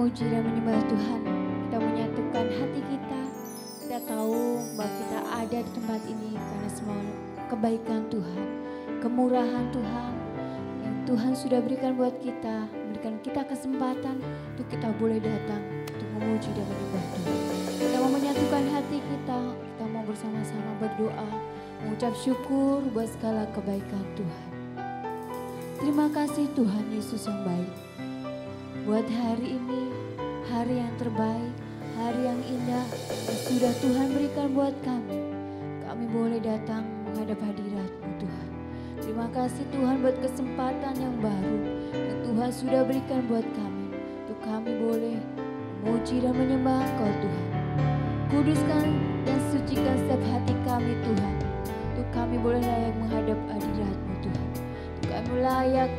memuji dan menyembah Tuhan. Kita menyatukan hati kita. Kita tahu bahwa kita ada di tempat ini karena semua kebaikan Tuhan, kemurahan Tuhan yang Tuhan sudah berikan buat kita, memberikan kita kesempatan untuk kita boleh datang untuk memuji dan menyembah Tuhan. Kita mau menyatukan hati kita mau bersama-sama berdoa, mengucap syukur buat segala kebaikan Tuhan. Terima kasih Tuhan Yesus yang baik. Buat hari ini, hari yang terbaik, hari yang indah yang sudah Tuhan berikan buat kami. Kami boleh datang menghadap hadirat-Mu Tuhan. Terima kasih Tuhan buat kesempatan yang baru yang Tuhan sudah berikan buat kami. Untuk kami boleh memuji dan menyembah Engkau Tuhan. Kuduskan dan sucikan setiap hati kami Tuhan. Untuk kami boleh layak menghadap hadirat-Mu Tuhan. Untuk kami layak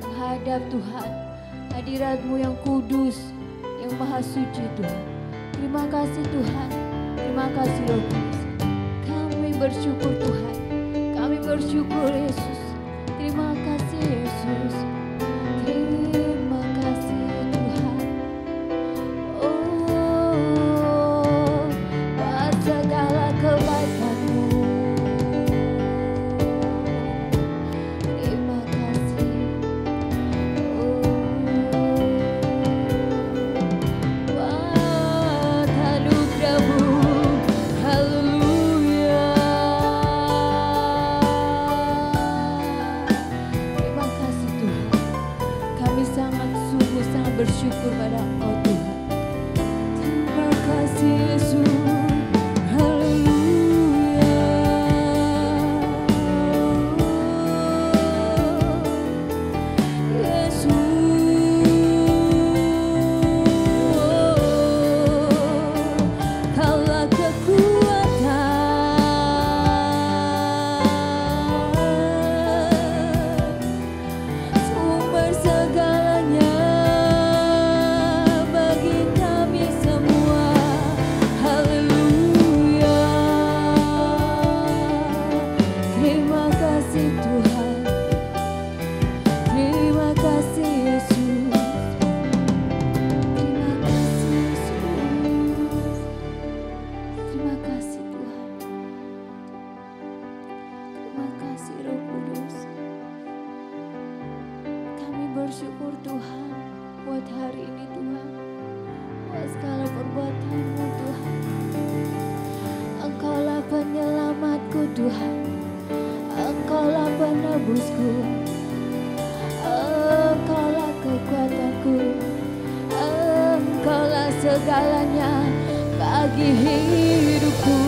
menghadap Tuhan. Hadirat-Mu yang kudus, yang maha suci Tuhan. Terima kasih Tuhan, terima kasih Roh Kudus. Kami bersyukur Tuhan, kami bersyukur Yesus. Terima kasih Yesus, terima kasih Tuhan. Oh, buat segala kebaikan-Mu. Terima kasih. Buat anugerah-Mu. Haleluya. Terima kasih Tuhan. Kami sungguh sangat bersyukur pada Engkau Tuhan. Terima kasih Yesus. Haleluya. Yesus. Kaulah kekuatan, sumber segalanya bagi kami semua. Haleluya. Terima kasih Tuhan. Terima kasih Yesus. Terima kasih Yesus. Terima kasih Tuhan. Terima kasih Roh Kudus. Kami bersyukur Tuhan buat hari ini Tuhan. Buat segala perbuatan-Mu Tuhan. Engkaulah penyelamatku Tuhan. Engkaulah penebusku. Engkaulah kekuatanku. Engkaulah segalanya bagi hidupku.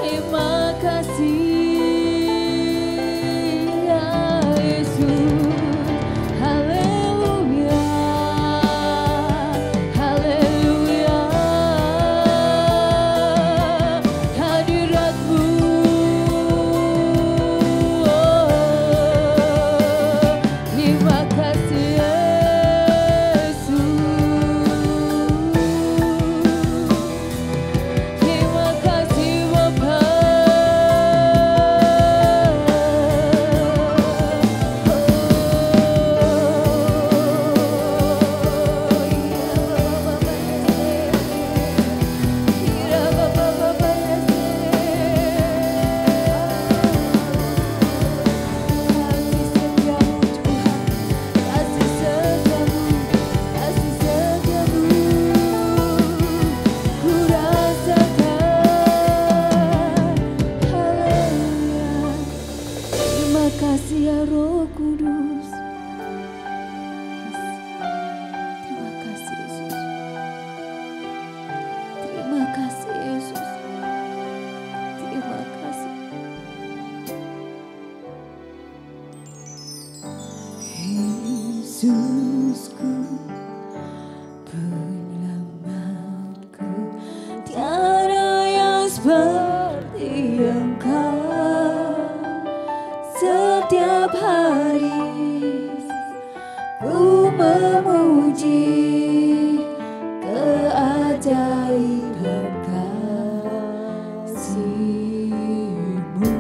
Terima kasih ya Yesus. Haleluya. Haleluya. Hadirat-Mu. Terima kasih Yesus. Terima kasih Bapa. Kasih setiamu, kasih setiamu, ku rasakan. Haleluya. Terima kasih ya Roh Kudus. Terima kasih Yesus. Terima kasih Yesus. Terima kasih. Yesusku, penyelamatku, tiada yang seperti Engkau. Setiap hari ku memuji keajaiban kasih-Mu.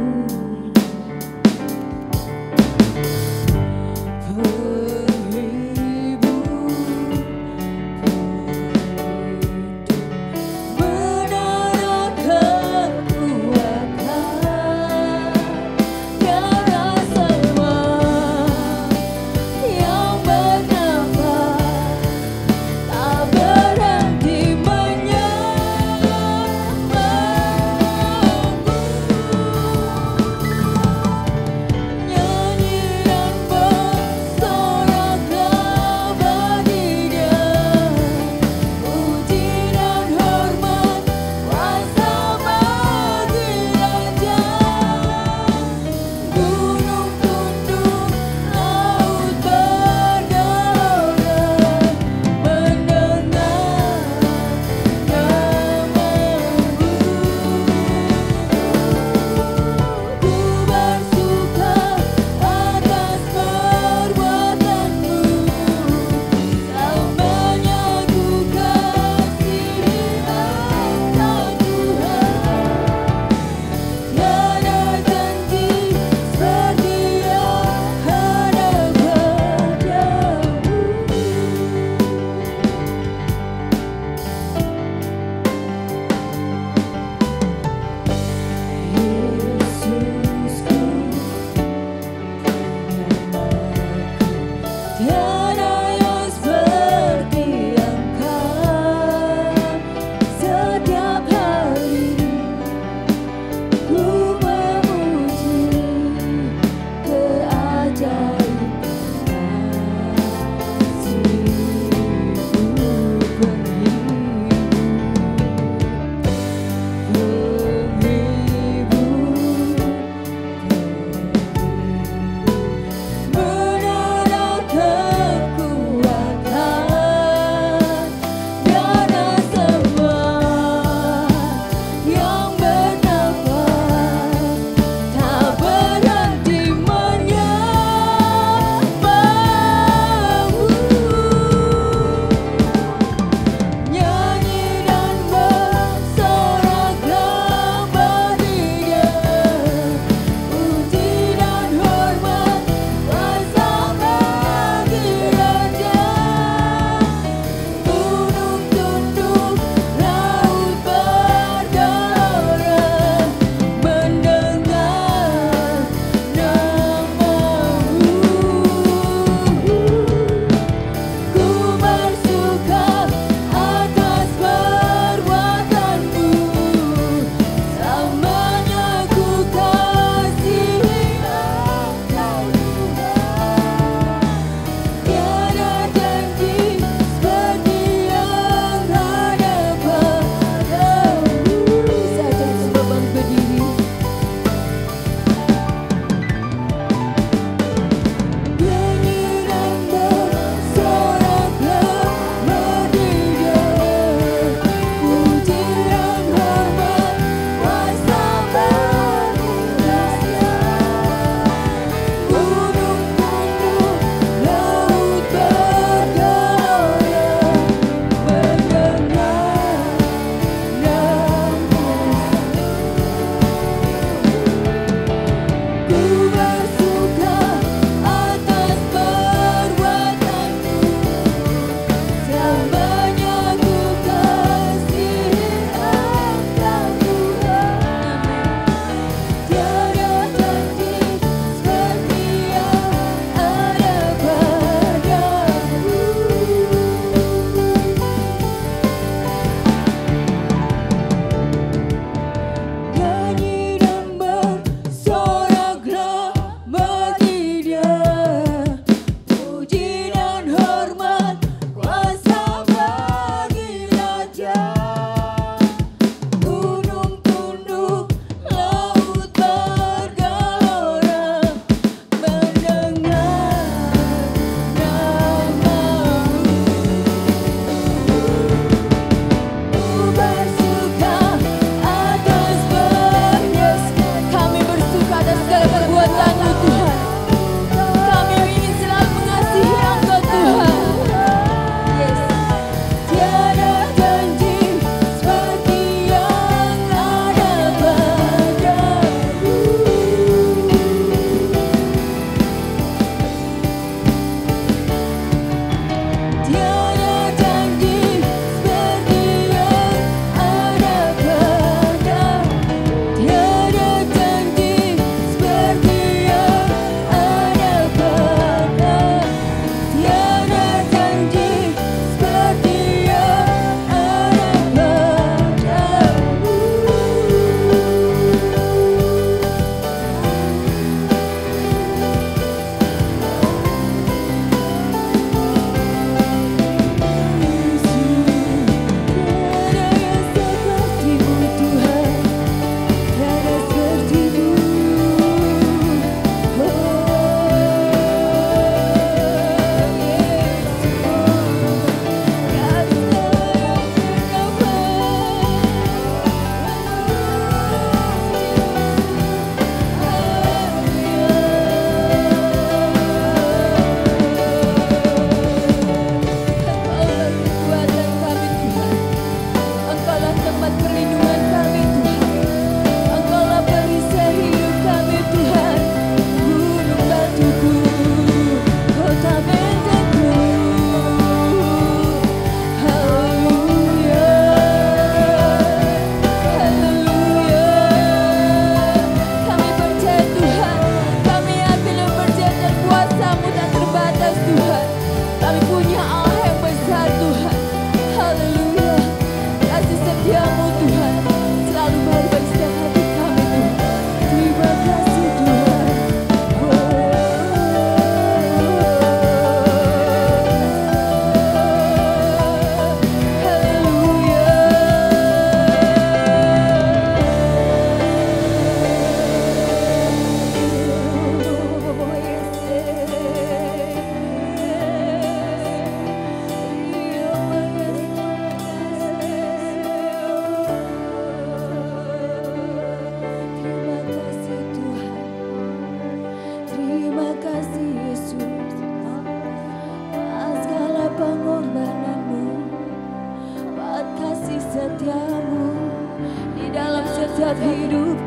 setiap hidup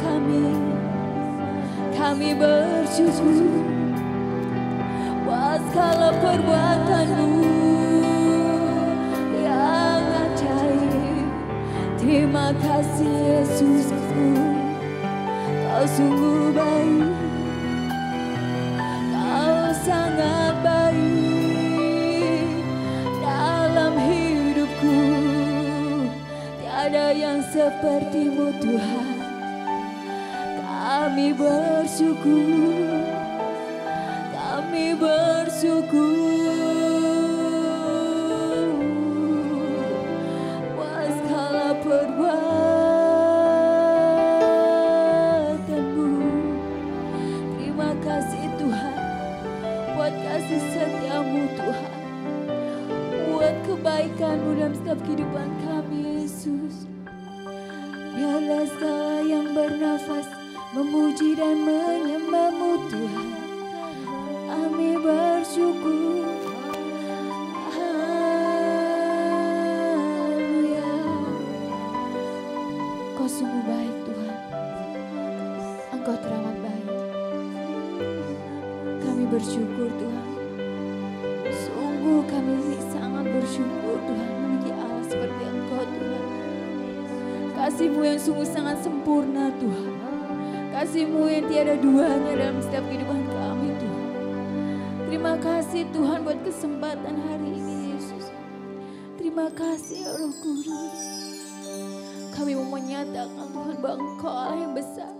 kami bersyukur buat segala perbuatan-Mu yang ajaib. Terima kasih Yesusku, Kau sungguh baik, Kau sangat baik dalam hidupku. Tiada yang seperti-Mu Tuhan. Kami bersyukur, kami bersyukur buat segala perbuatan-Mu. Terima kasih Tuhan buat kasih setia-Mu Tuhan, buat kebaikan-Mu dalam setiap kehidupan kami Yesus. Biarlah segala yang bernafas memuji dan menyembah-Mu Tuhan. Kami bersyukur. Haleluya. Kau sungguh baik Tuhan. Engkau teramat baik. Kami bersyukur Tuhan. Sungguh kami sangat bersyukur Tuhan memiliki Allah seperti Engkau Tuhan. Kasih-Mu yang sungguh sangat sempurna Tuhan. Kasih-Mu yang tiada duanya dalam setiap kehidupan kami Tuhan. Terima kasih Tuhan buat kesempatan hari ini Yesus. Terima kasih Roh Kudus. Kami mau menyatakan Tuhan bahwa Engkau Allah yang besar,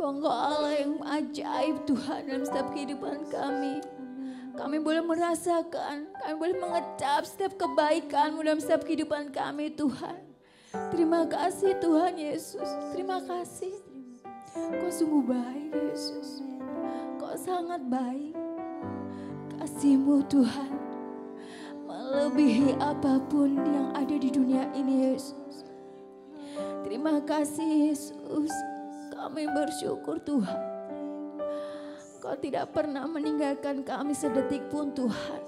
bahwa Engkau Allah yang ajaib Tuhan dalam setiap kehidupan kami. Kami boleh merasakan, kami boleh mengecap setiap kebaikan-Mu dalam setiap kehidupan kami Tuhan. Terima kasih Tuhan Yesus. Terima kasih. Kau sungguh baik Yesus. Kau sangat baik. Kasih-Mu Tuhan melebihi apapun yang ada di dunia ini Yesus. Terima kasih Yesus. Kami bersyukur Tuhan. Kau tidak pernah meninggalkan kami sedetik pun Tuhan.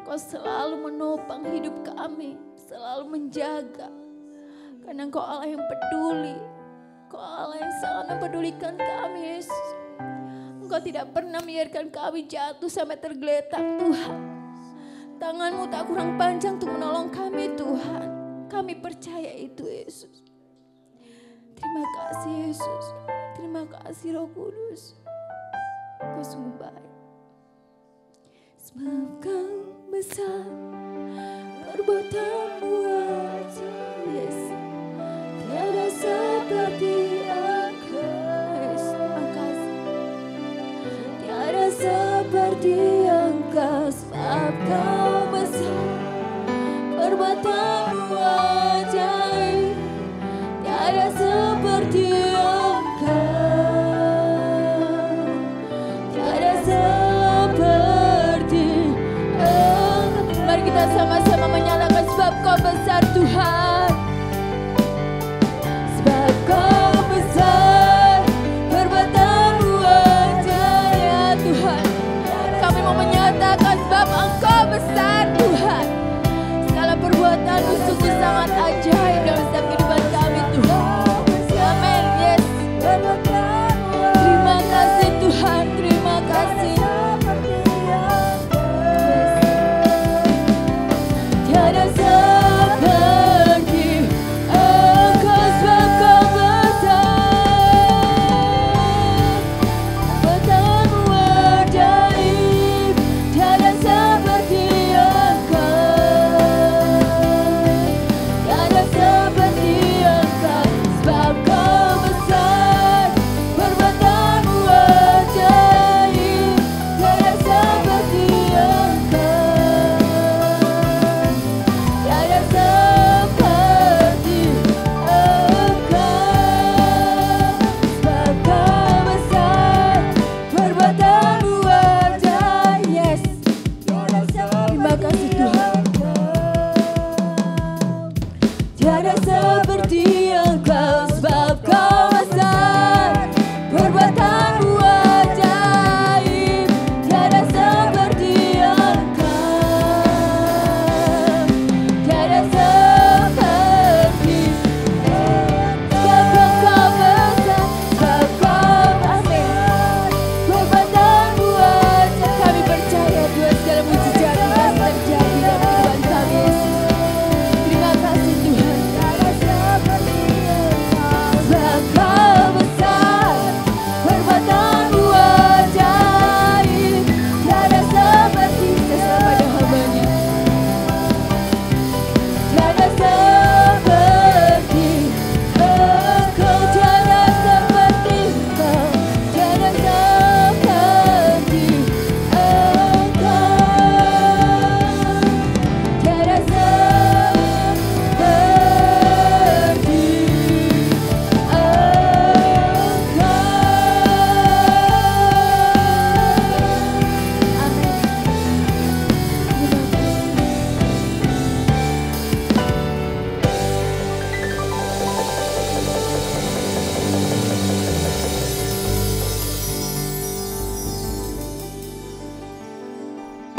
Kau selalu menopang hidup kami, selalu menjaga. Karena Engkau Allah yang peduli. Engkau Allah yang sangat mempedulikan kami Yesus. Engkau tidak pernah membiarkan kami jatuh sampai tergeletak Tuhan. Tangan-Mu tak kurang panjang untuk menolong kami Tuhan. Kami percaya itu Yesus. Terima kasih Yesus. Terima kasih Roh Kudus. Kau sungguh baik. Sebab Kau besar, perbuatan-Mu ajaib Yesus. Tiada seperti Engkau. Terima kasih. Tiada seperti Engkau. Sebab Kau besar, perbuatan-Mu ajaib. Tiada seperti Engkau. Tiada seperti Engkau. Mari kita sama-sama menyalakan sebab Kau besar Tuhan. Sebab Kau besar, perbuatan-Mu ajaib ya Tuhan. Kami mau menyatakan sebab Engkau besar Tuhan. Segala perbuatan-Mu sungguh sangat ajaib dalam setiap kehidupan kami Tuhan. Amin.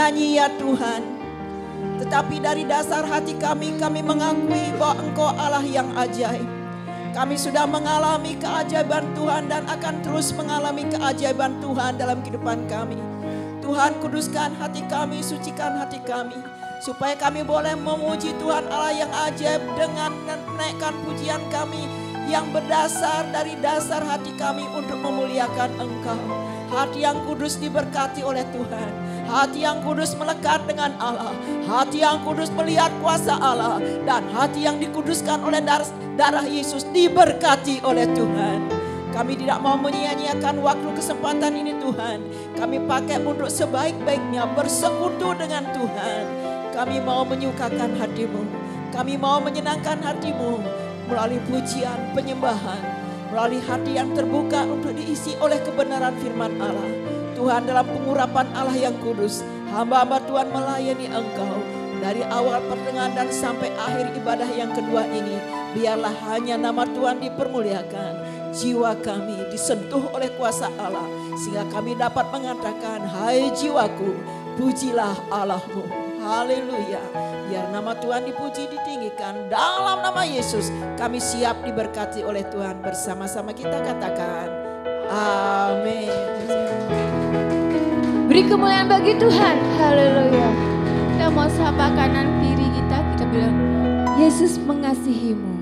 bernyanyi ya Tuhan. Tetapi dari dasar hati kami mengakui bahwa Engkau Allah yang ajaib. Kami sudah mengalami keajaiban Tuhan dan akan terus mengalami keajaiban Tuhan dalam kehidupan kami. Tuhan, kuduskan hati kami, sucikan hati kami, supaya kami boleh memuji Tuhan Allah yang ajaib dengan menaikkan pujian kami yang berdasar dari dasar hati kami untuk memuliakan Engkau. Hati yang kudus diberkati oleh Tuhan. Hati yang kudus melekat dengan Allah. Hati yang kudus melihat kuasa Allah. Dan hati yang dikuduskan oleh darah Yesus diberkati oleh Tuhan. Kami tidak mau menyia-nyiakan waktu kesempatan ini Tuhan. Kami pakai untuk sebaik-baiknya bersekutu dengan Tuhan. Kami mau menyukakan hati-Mu. Kami mau menyenangkan hati-Mu melalui pujian, penyembahan, melalui hati yang terbuka untuk diisi oleh kebenaran firman Allah. Tuhan, dalam pengurapan Allah yang kudus, hamba-hamba Tuhan melayani Engkau. Dari awal pertengahan dan sampai akhir ibadah yang kedua ini, biarlah hanya nama Tuhan dipermuliakan. Jiwa kami disentuh oleh kuasa Allah, sehingga kami dapat mengatakan, hai jiwaku, pujilah Allahmu. Haleluya. Biar nama Tuhan dipuji, ditinggikan. Dalam nama Yesus kami siap diberkati oleh Tuhan. Bersama-sama kita katakan amin. Beri kemuliaan bagi Tuhan. Haleluya. Kita mau sapa kanan kiri kita bilang, Yesus mengasihimu.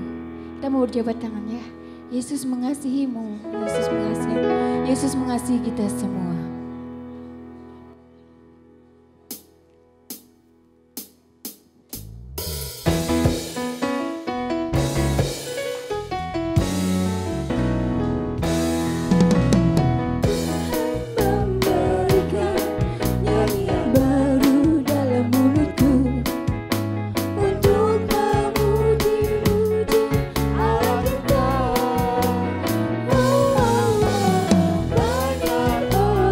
Kita mau berjabat tangan ya. Yesus mengasihimu. Yesus mengasihi. Yesus mengasihi kita semua. Oh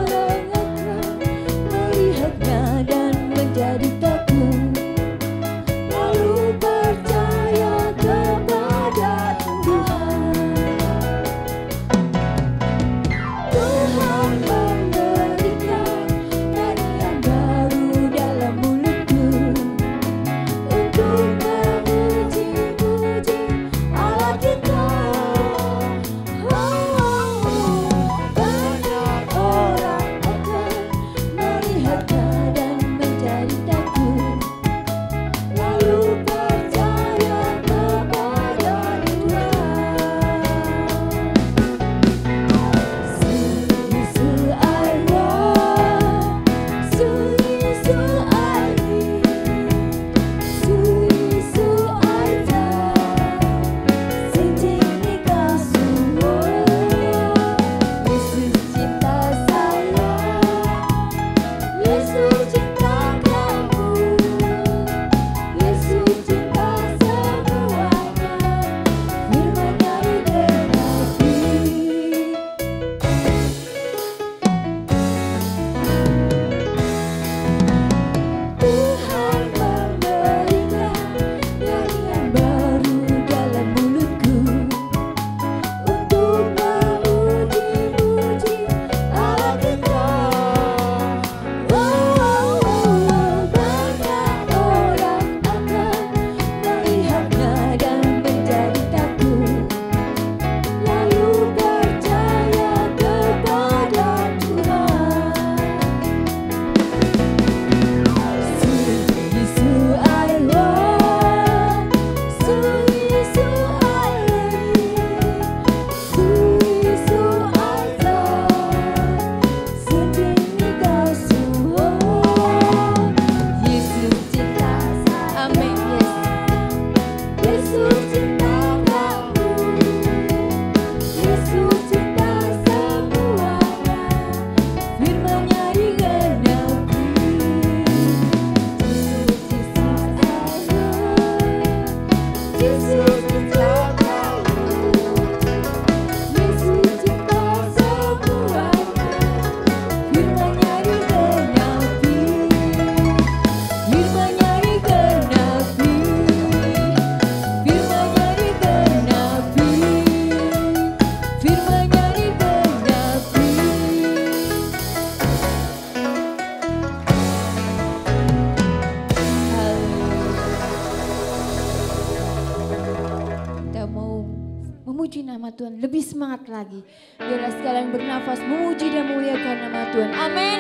nama Tuhan lebih semangat lagi. Biarlah sekalian bernafas memuji dan memuliakan nama Tuhan. Amin.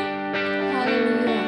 Haleluya.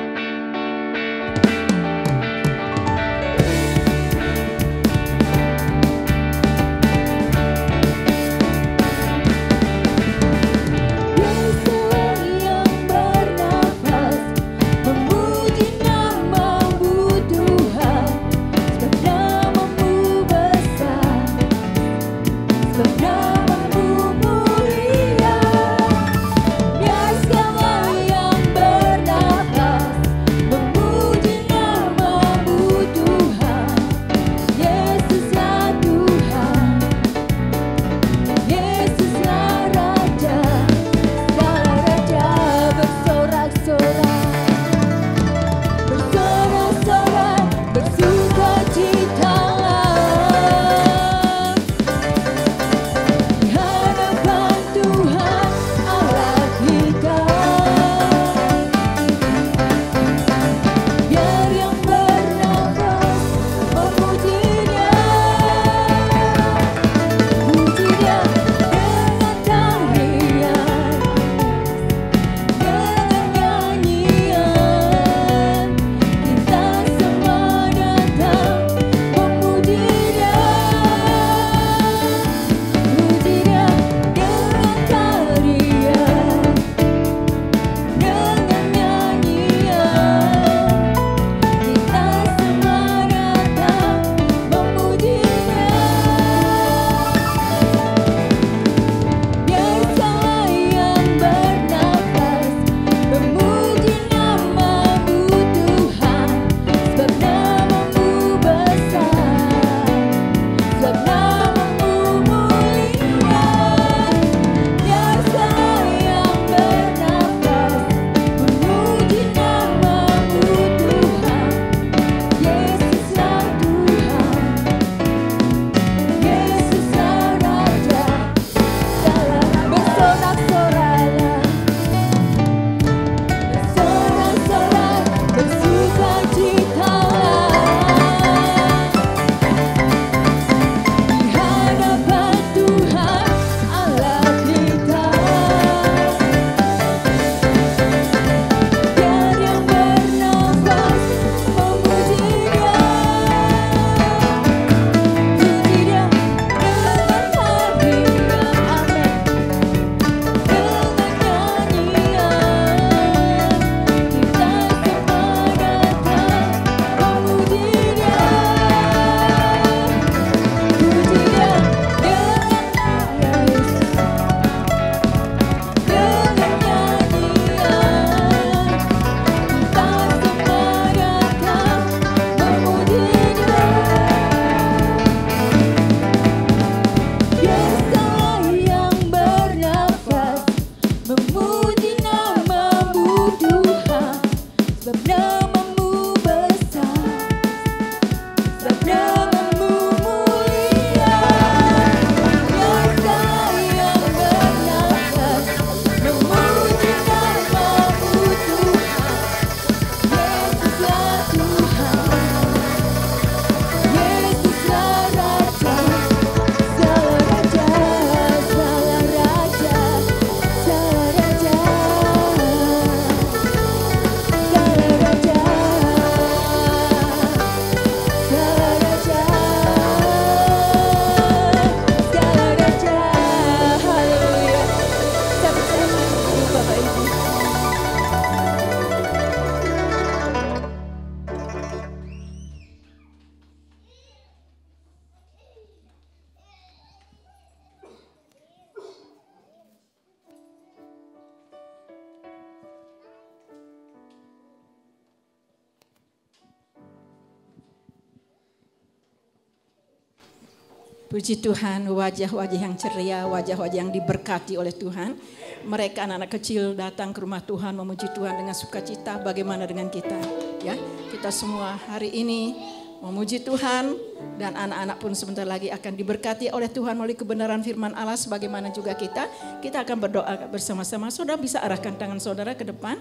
Puji Tuhan, wajah-wajah yang ceria, wajah-wajah yang diberkati oleh Tuhan. Mereka anak-anak kecil datang ke rumah Tuhan memuji Tuhan dengan sukacita. Bagaimana dengan kita? Ya, kita semua hari ini memuji Tuhan dan anak-anak pun sebentar lagi akan diberkati oleh Tuhan melalui kebenaran firman Allah. Sebagaimana juga kita akan berdoa bersama-sama. Saudara bisa arahkan tangan saudara ke depan.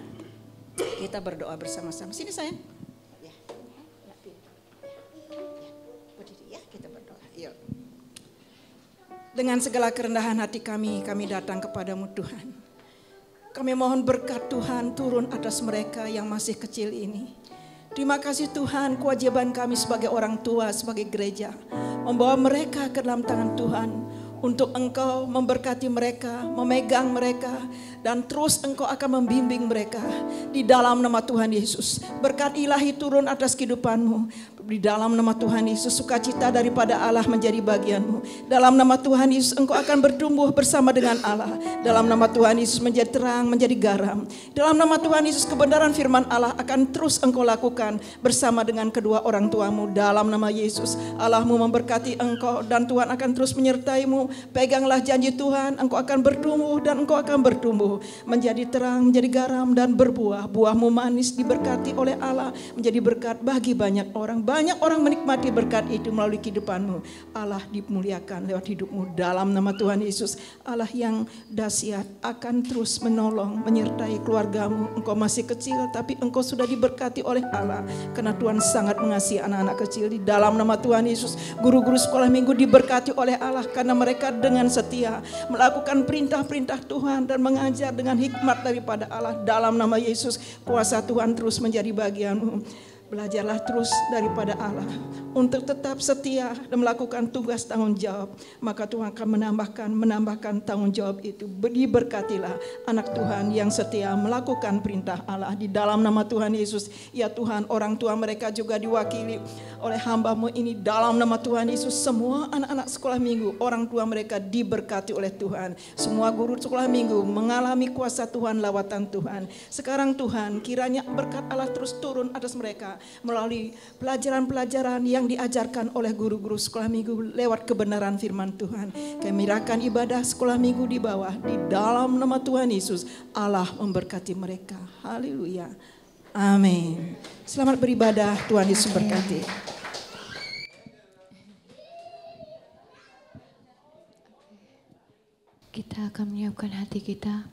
Kita berdoa bersama-sama. Sini sayang. Ya, berdiri ya, kita berdoa. Yuk. Dengan segala kerendahan hati kami datang kepadamu Tuhan. Kami mohon berkat Tuhan turun atas mereka yang masih kecil ini. Terima kasih Tuhan, kewajiban kami sebagai orang tua, sebagai gereja, membawa mereka ke dalam tangan Tuhan. Untuk Engkau memberkati mereka, memegang mereka, dan terus Engkau akan membimbing mereka di dalam nama Tuhan Yesus. Berkat ilahi turun atas kehidupanmu. Di dalam nama Tuhan Yesus, sukacita daripada Allah menjadi bagianmu. Dalam nama Tuhan Yesus, engkau akan bertumbuh bersama dengan Allah. Dalam nama Tuhan Yesus, menjadi terang, menjadi garam. Dalam nama Tuhan Yesus, kebenaran firman Allah akan terus engkau lakukan bersama dengan kedua orang tuamu. Dalam nama Yesus, Allahmu memberkati engkau dan Tuhan akan terus menyertaimu. Peganglah janji Tuhan, engkau akan bertumbuh dan engkau akan bertumbuh. Menjadi terang, menjadi garam dan berbuah. Buahmu manis diberkati oleh Allah, menjadi berkat bagi banyak orang. Banyak orang menikmati berkat itu melalui kehidupanmu. Allah dimuliakan lewat hidupmu dalam nama Tuhan Yesus. Allah yang dahsyat akan terus menolong, menyertai keluargamu. Engkau masih kecil tapi engkau sudah diberkati oleh Allah. Karena Tuhan sangat mengasihi anak-anak kecil. Di dalam nama Tuhan Yesus, guru-guru sekolah minggu diberkati oleh Allah. Karena mereka dengan setia melakukan perintah-perintah Tuhan dan mengajar dengan hikmat daripada Allah. Dalam nama Yesus, kuasa Tuhan terus menjadi bagianmu. Belajarlah terus daripada Allah untuk tetap setia dan melakukan tugas tanggung jawab. Maka Tuhan akan menambahkan tanggung jawab itu. Diberkatilah anak Tuhan yang setia melakukan perintah Allah. Di dalam nama Tuhan Yesus, ya Tuhan, orang tua mereka juga diwakili oleh hamba-Mu ini. Dalam nama Tuhan Yesus, semua anak-anak sekolah minggu, orang tua mereka diberkati oleh Tuhan. Semua guru sekolah minggu mengalami kuasa Tuhan, lawatan Tuhan. Sekarang Tuhan, kiranya berkat Allah terus turun atas mereka melalui pelajaran-pelajaran yang diajarkan oleh guru-guru sekolah minggu lewat kebenaran firman Tuhan. Kemirakan ibadah sekolah minggu di bawah, di dalam nama Tuhan Yesus, Allah memberkati mereka. Haleluya. Amin. Selamat beribadah, Tuhan Yesus berkati. Kita akan menyiapkan hati kita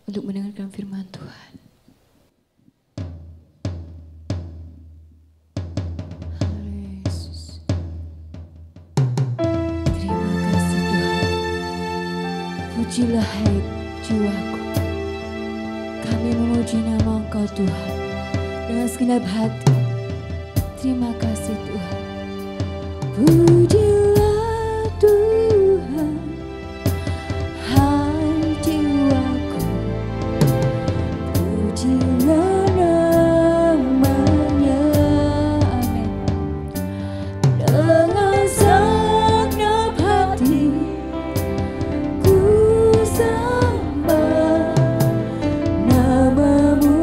untuk mendengarkan firman Tuhan. Pujilah hai jiwaku, kami memuji nama Engkau Tuhan dengan segenap hati. Terima kasih Tuhan. Pujilah Tuhan, hai jiwaku, pujilah namanya. Amin. Dengan segenap hati Namamu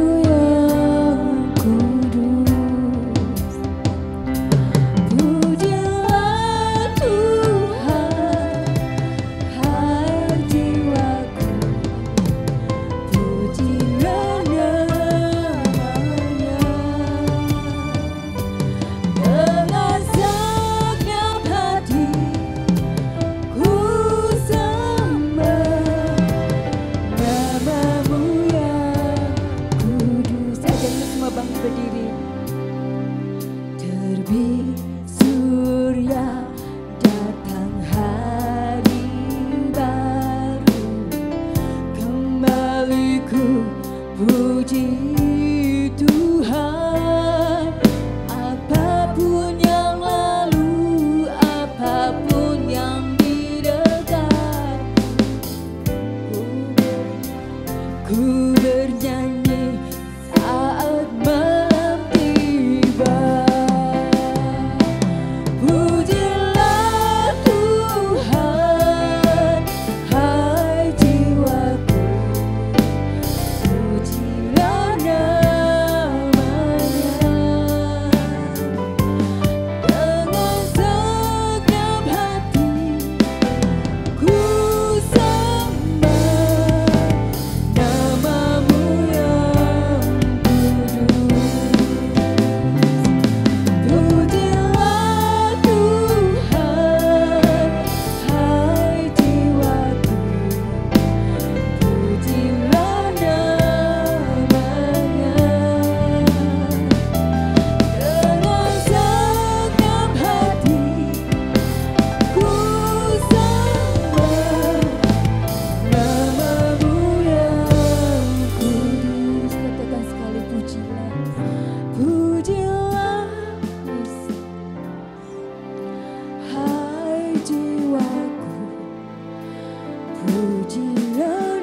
pujilah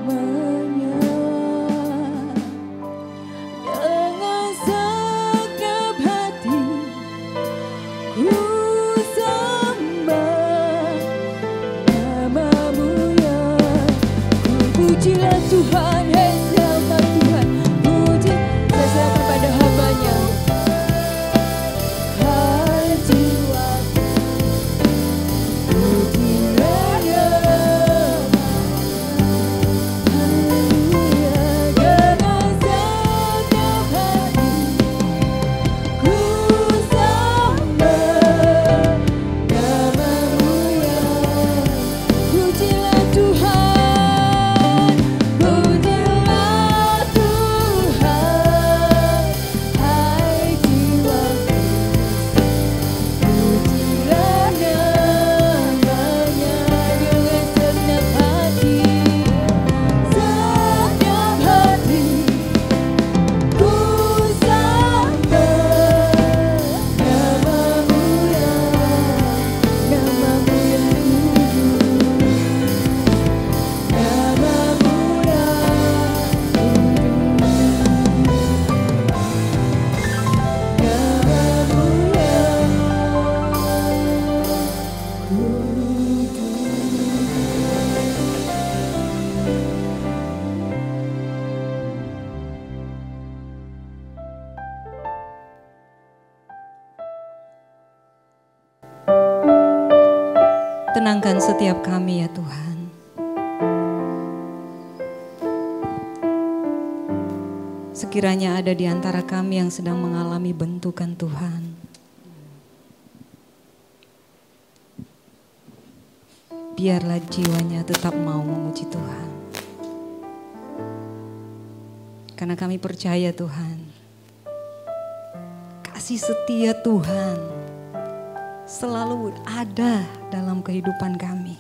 namanya. Dengan segenap hati ku sembah namamu ya. Ku pujilah Tuhan, hei selamat Tuhan. Puji, saya serahkan pada hamba-Nya. Hai jiwaku, pujilah Haleluya. Dengan segenap hati ku sembah namamu ya. Pujilah Tuhan, pujilah Tuhan. Hai jiwaku, pujilah namanya. Dengan segenap hati, segenap hati ku sembah namamu ya. Namamu yang kudus, namamu Tenangkan setiap kami ya Tuhan. Sekiranya ada di antara kami yang sedang mengalami bentukan Tuhan, biarlah jiwanya tetap mau memuji Tuhan. Karena kami percaya Tuhan, kasih setia Tuhan selalu ada dalam kehidupan kami.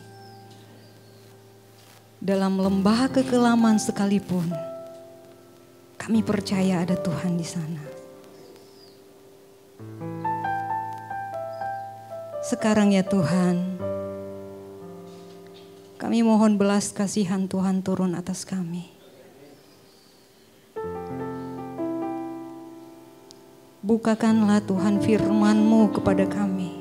Dalam lembah kekelaman sekalipun, kami percaya ada Tuhan di sana. Sekarang ya Tuhan, kami mohon belas kasihan Tuhan turun atas kami. Bukakanlah Tuhan firman-Mu kepada kami.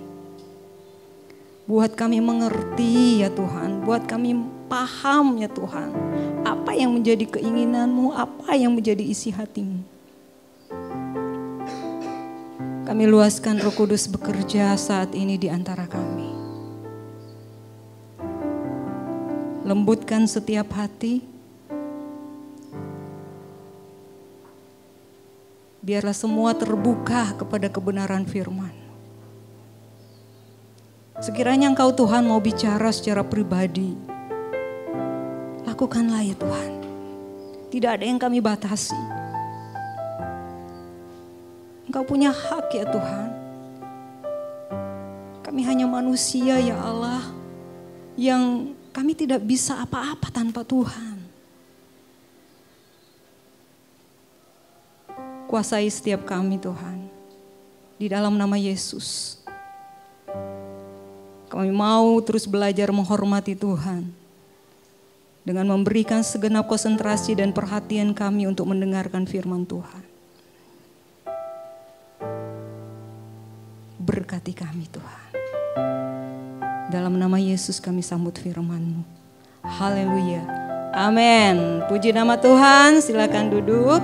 Buat kami mengerti ya Tuhan, buat kami paham ya Tuhan, apa yang menjadi keinginan-Mu, apa yang menjadi isi hati-Mu. Kami luaskan Roh Kudus bekerja saat ini di antara kami. Lembutkan setiap hati, biarlah semua terbuka kepada kebenaran firman. Sekiranya Engkau Tuhan mau bicara secara pribadi, lakukanlah ya Tuhan. Tidak ada yang kami batasi. Engkau punya hak ya Tuhan. Kami hanya manusia ya Allah, yang kami tidak bisa apa-apa tanpa Tuhan. Kuasai setiap kami Tuhan, di dalam nama Yesus. Kami mau terus belajar menghormati Tuhan dengan memberikan segenap konsentrasi dan perhatian kami untuk mendengarkan firman Tuhan. Berkati kami Tuhan. Dalam nama Yesus kami sambut firman-Mu. Haleluya. Amin. Puji nama Tuhan, silakan duduk.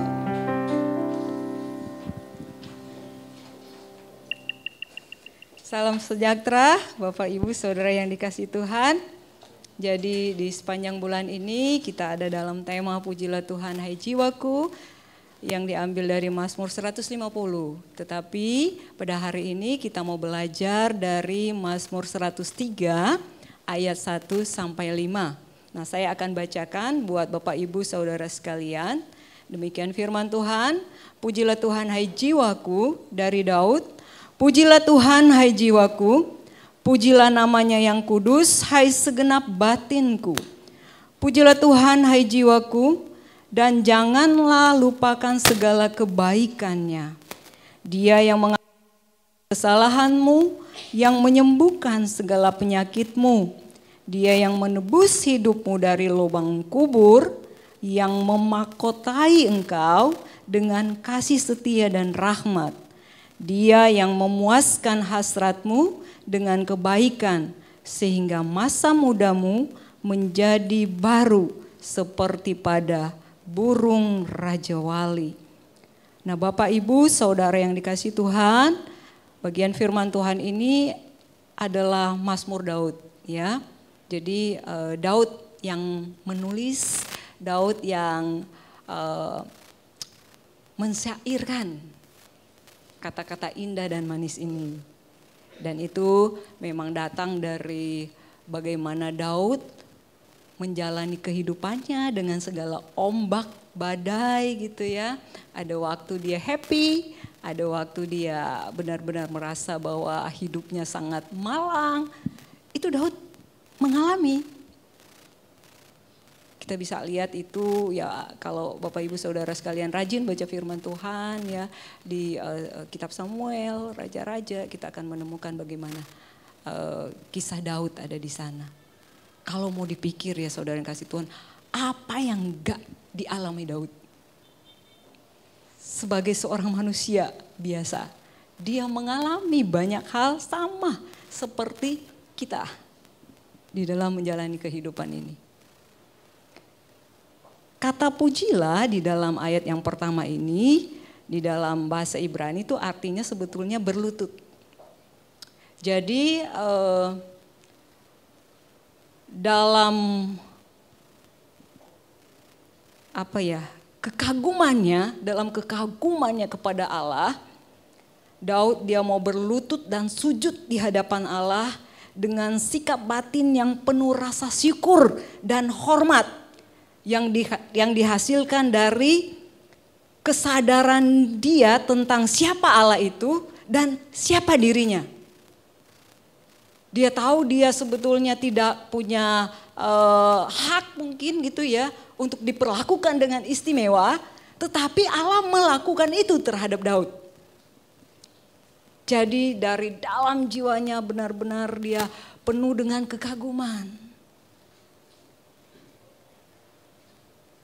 Salam sejahtera Bapak Ibu Saudara yang dikasihi Tuhan. Jadi di sepanjang bulan ini kita ada dalam tema Pujilah Tuhan Hai Jiwaku yang diambil dari Mazmur 150. Tetapi pada hari ini kita mau belajar dari Mazmur 103 ayat 1 sampai 5. Nah, saya akan bacakan buat Bapak Ibu Saudara sekalian. Demikian firman Tuhan, Pujilah Tuhan hai jiwaku dari Daud. Pujilah Tuhan hai jiwaku, pujilah namanya yang kudus hai segenap batinku. Pujilah Tuhan hai jiwaku, dan janganlah lupakan segala kebaikannya. Dia yang mengampuni kesalahanmu, yang menyembuhkan segala penyakitmu. Dia yang menebus hidupmu dari lubang kubur, yang memahkotai engkau dengan kasih setia dan rahmat. Dia yang memuaskan hasratmu dengan kebaikan, sehingga masa mudamu menjadi baru seperti pada burung rajawali. Nah, Bapak Ibu Saudara yang dikasihi Tuhan, bagian firman Tuhan ini adalah Mazmur Daud, ya. Jadi Daud yang menulis, Daud yang mensyairkan kata-kata indah dan manis ini. Dan itu memang datang dari bagaimana Daud menjalani kehidupannya dengan segala ombak badai gitu ya. Ada waktu dia happy, ada waktu dia benar-benar merasa bahwa hidupnya sangat malang. Itu Daud mengalami. Kita bisa lihat itu ya, kalau Bapak Ibu Saudara sekalian rajin baca firman Tuhan ya di kitab Samuel, raja-raja, kita akan menemukan bagaimana kisah Daud ada di sana. Kalau mau dipikir ya saudara yang kasih Tuhan, apa yang enggak dialami Daud? Sebagai seorang manusia biasa, dia mengalami banyak hal sama seperti kita di dalam menjalani kehidupan ini. Kata pujilah di dalam ayat yang pertama ini, di dalam bahasa Ibrani itu artinya sebetulnya berlutut. Jadi dalam dalam kekagumannya kepada Allah, Daud dia mau berlutut dan sujud di hadapan Allah dengan sikap batin yang penuh rasa syukur dan hormat yang dihasilkan dari kesadaran dia tentang siapa Allah itu dan siapa dirinya. Dia tahu dia sebetulnya tidak punya hak mungkin gitu ya untuk diperlakukan dengan istimewa, tetapi Allah melakukan itu terhadap Daud. Jadi dari dalam jiwanya benar-benar dia penuh dengan kekaguman.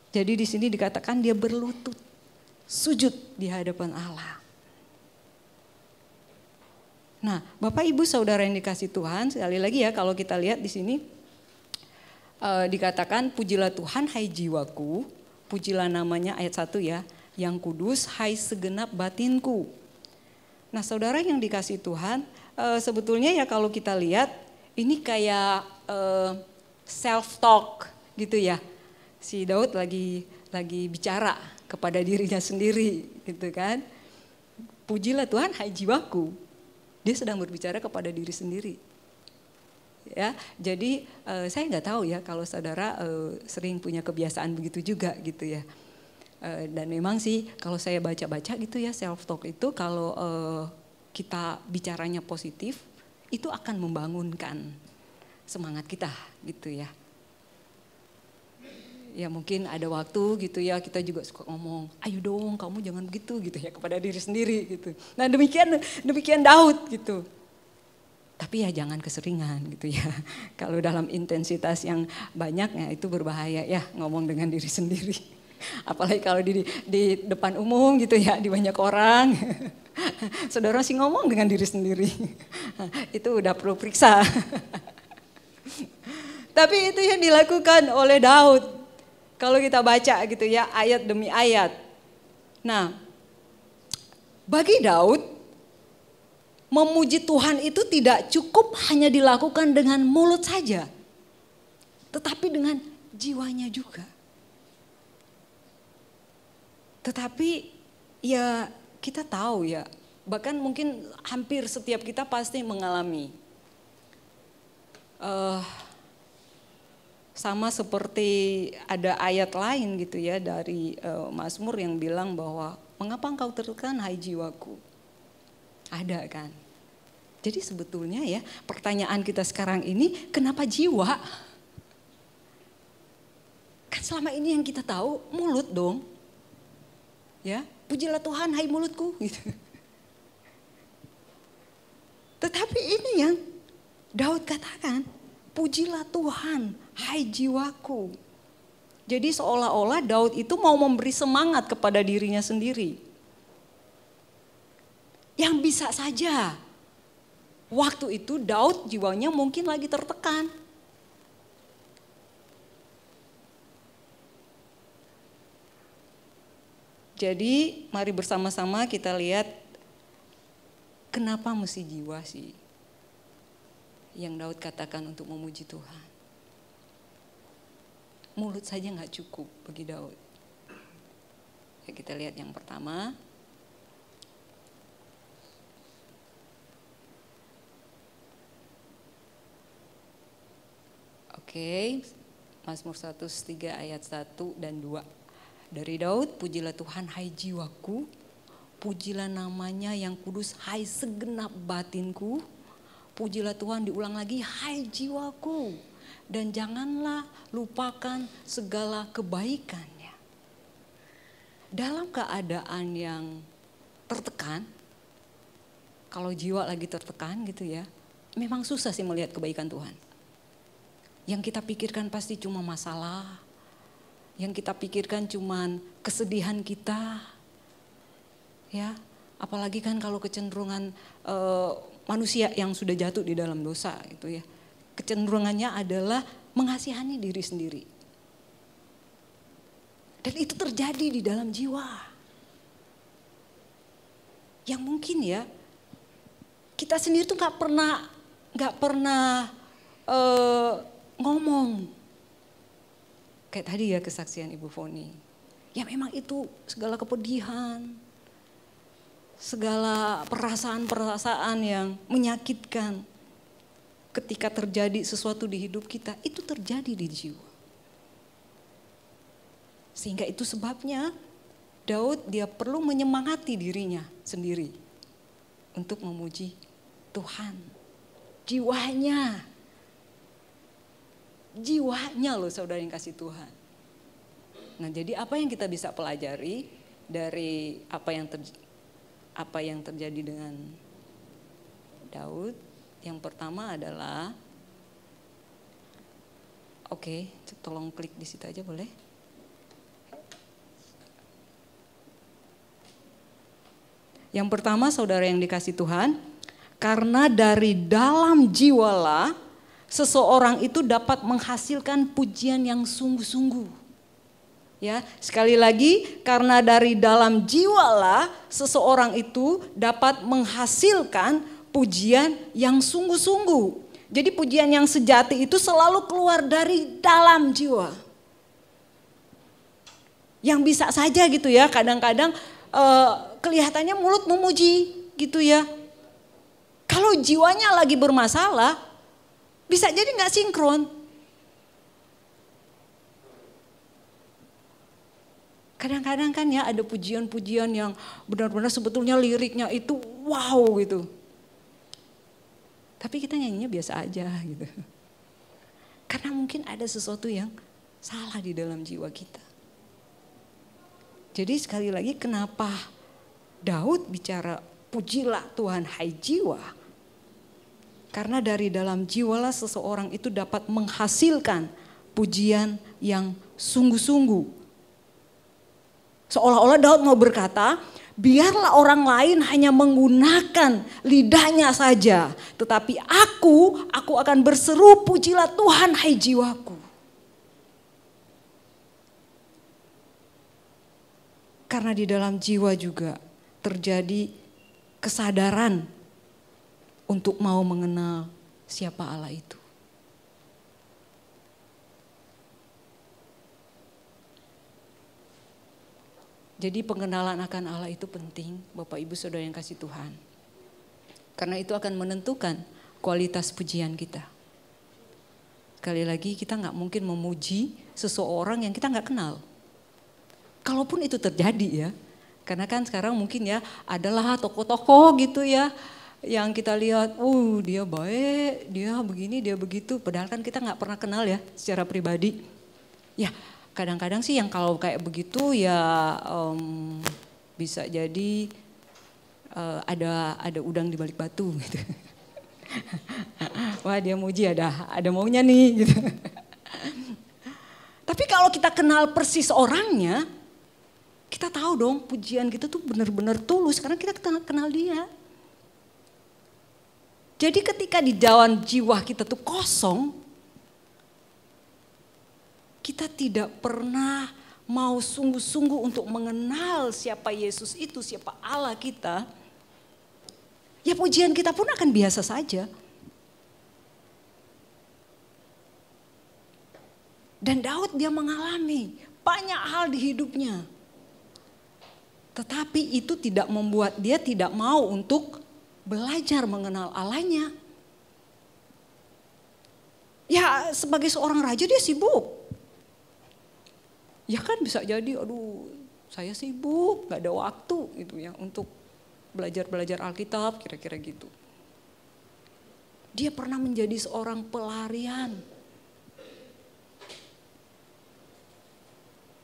Jadi di sini dikatakan dia berlutut, sujud di hadapan Allah. Nah, Bapak Ibu Saudara yang dikasihi Tuhan, sekali lagi ya kalau kita lihat di sini dikatakan pujilah Tuhan hai jiwaku, pujilah namanya ayat 1 ya, yang kudus hai segenap batinku. Nah, saudara yang dikasihi Tuhan, sebetulnya ya kalau kita lihat ini kayak self talk gitu ya. Si Daud lagi bicara kepada dirinya sendiri gitu kan. Pujilah Tuhan hai jiwaku. Dia sedang berbicara kepada diri sendiri. Ya, jadi saya nggak tahu ya kalau saudara sering punya kebiasaan begitu juga gitu ya. Dan memang sih kalau saya baca-baca gitu ya, self talk itu kalau kita bicaranya positif itu akan membangunkan semangat kita gitu ya. Ya mungkin ada waktu gitu ya kita juga suka ngomong, ayo dong kamu jangan begitu gitu ya kepada diri sendiri gitu. Nah demikian Daud gitu. Tapi ya jangan keseringan gitu ya. Kalau dalam intensitas yang banyak ya itu berbahaya ya ngomong dengan diri sendiri. Apalagi kalau di depan umum gitu ya, di banyak orang. Saudara sih ngomong dengan diri sendiri. Itu udah perlu periksa. Tapi itu yang dilakukan oleh Daud. Kalau kita baca gitu ya, ayat demi ayat. Nah, bagi Daud, memuji Tuhan itu tidak cukup hanya dilakukan dengan mulut saja. Tetapi dengan jiwanya juga. Tetapi ya kita tahu ya, bahkan mungkin hampir setiap kita pasti mengalami. Sama seperti ada ayat lain gitu ya dari Mazmur yang bilang bahwa mengapa engkau tertekan hai jiwaku. Ada kan. Jadi sebetulnya ya pertanyaan kita sekarang ini kenapa jiwa? Kan selama ini yang kita tahu mulut dong. Ya, pujilah Tuhan hai mulutku gitu. Tetapi ini yang Daud katakan, pujilah Tuhan, hai jiwaku. Jadi seolah-olah Daud itu mau memberi semangat kepada dirinya sendiri. Yang bisa saja, waktu itu Daud jiwanya mungkin lagi tertekan. Jadi mari bersama-sama kita lihat kenapa mesti jiwa sih yang Daud katakan untuk memuji Tuhan. Mulut saja nggak cukup bagi Daud. Ya, kita lihat yang pertama. Oke, Mazmur 103 ayat 1 dan 2. Dari Daud, pujilah Tuhan hai jiwaku, pujilah namanya yang kudus hai segenap batinku. Pujilah Tuhan, diulang lagi, hai jiwaku. Dan janganlah lupakan segala kebaikannya. Dalam keadaan yang tertekan, kalau jiwa lagi tertekan gitu ya, memang susah sih melihat kebaikan Tuhan. Yang kita pikirkan pasti cuma masalah, yang kita pikirkan cuma kesedihan kita. Ya, apalagi kan kalau kecenderungan manusia yang sudah jatuh di dalam dosa gitu ya. Kecenderungannya adalah mengasihani diri sendiri. Dan itu terjadi di dalam jiwa. Yang mungkin ya, kita sendiri tuh gak pernah ngomong. Kayak tadi ya kesaksian Ibu Foni. Ya memang itu segala kepedihan, segala perasaan-perasaan yang menyakitkan. Ketika terjadi sesuatu di hidup kita, itu terjadi di jiwa. Sehingga itu sebabnya Daud dia perlu menyemangati dirinya sendiri untuk memuji Tuhan. Jiwanya loh saudara yang kasih Tuhan. Nah jadi apa yang kita bisa pelajari dari apa yang terjadi dengan Daud? Yang pertama adalah, oke, tolong klik di situ aja boleh. Yang pertama saudara yang dikasih Tuhan, karena dari dalam jiwalah seseorang itu dapat menghasilkan pujian yang sungguh-sungguh. Ya, sekali lagi, karena dari dalam jiwalah seseorang itu dapat menghasilkan pujian yang sungguh-sungguh. Jadi pujian yang sejati itu selalu keluar dari dalam jiwa. Yang bisa saja gitu ya, kadang-kadang kelihatannya mulut memuji gitu ya. Kalau jiwanya lagi bermasalah, bisa jadi gak sinkron. Kadang-kadang kan ya ada pujian-pujian yang benar-benar sebetulnya liriknya itu wow gitu. Tapi kita nyanyinya biasa aja gitu. Karena mungkin ada sesuatu yang salah di dalam jiwa kita. Jadi sekali lagi kenapa Daud bicara pujilah Tuhan hai jiwa. Karena dari dalam jiwalah seseorang itu dapat menghasilkan pujian yang sungguh-sungguh. Seolah-olah Daud mau berkata, biarlah orang lain hanya menggunakan lidahnya saja. Tetapi aku akan berseru pujilah Tuhan hai jiwaku. Karena di dalam jiwa juga terjadi kesadaran untuk mau mengenal siapa Allah itu. Jadi pengenalan akan Allah itu penting, Bapak Ibu Saudara yang kasih Tuhan. Karena itu akan menentukan kualitas pujian kita. Sekali lagi kita gak mungkin memuji seseorang yang kita gak kenal. Kalaupun itu terjadi ya. Karena kan sekarang mungkin ya adalah tokoh-tokoh gitu ya. Yang kita lihat, dia baik, dia begini, dia begitu. Padahal kan kita gak pernah kenal ya secara pribadi. Ya kadang-kadang sih yang kalau kayak begitu ya bisa jadi ada udang di balik batu gitu. Wah dia muji ada maunya nih gitu. Tapi kalau kita kenal persis orangnya, kita tahu dong pujian kita tuh benar-benar tulus karena kita kenal dia. Jadi ketika di dalam jiwa kita tuh kosong, kita tidak pernah mau sungguh-sungguh untuk mengenal siapa Yesus itu, siapa Allah kita. Ya pujian kita pun akan biasa saja. Dan Daud dia mengalami banyak hal di hidupnya. Tetapi itu tidak membuat dia tidak mau untuk belajar mengenal Allahnya. Ya sebagai seorang raja dia sibuk. Ya kan bisa jadi aduh saya sibuk gak ada waktu gitu ya untuk belajar Alkitab kira-kira gitu. Dia pernah menjadi seorang pelarian.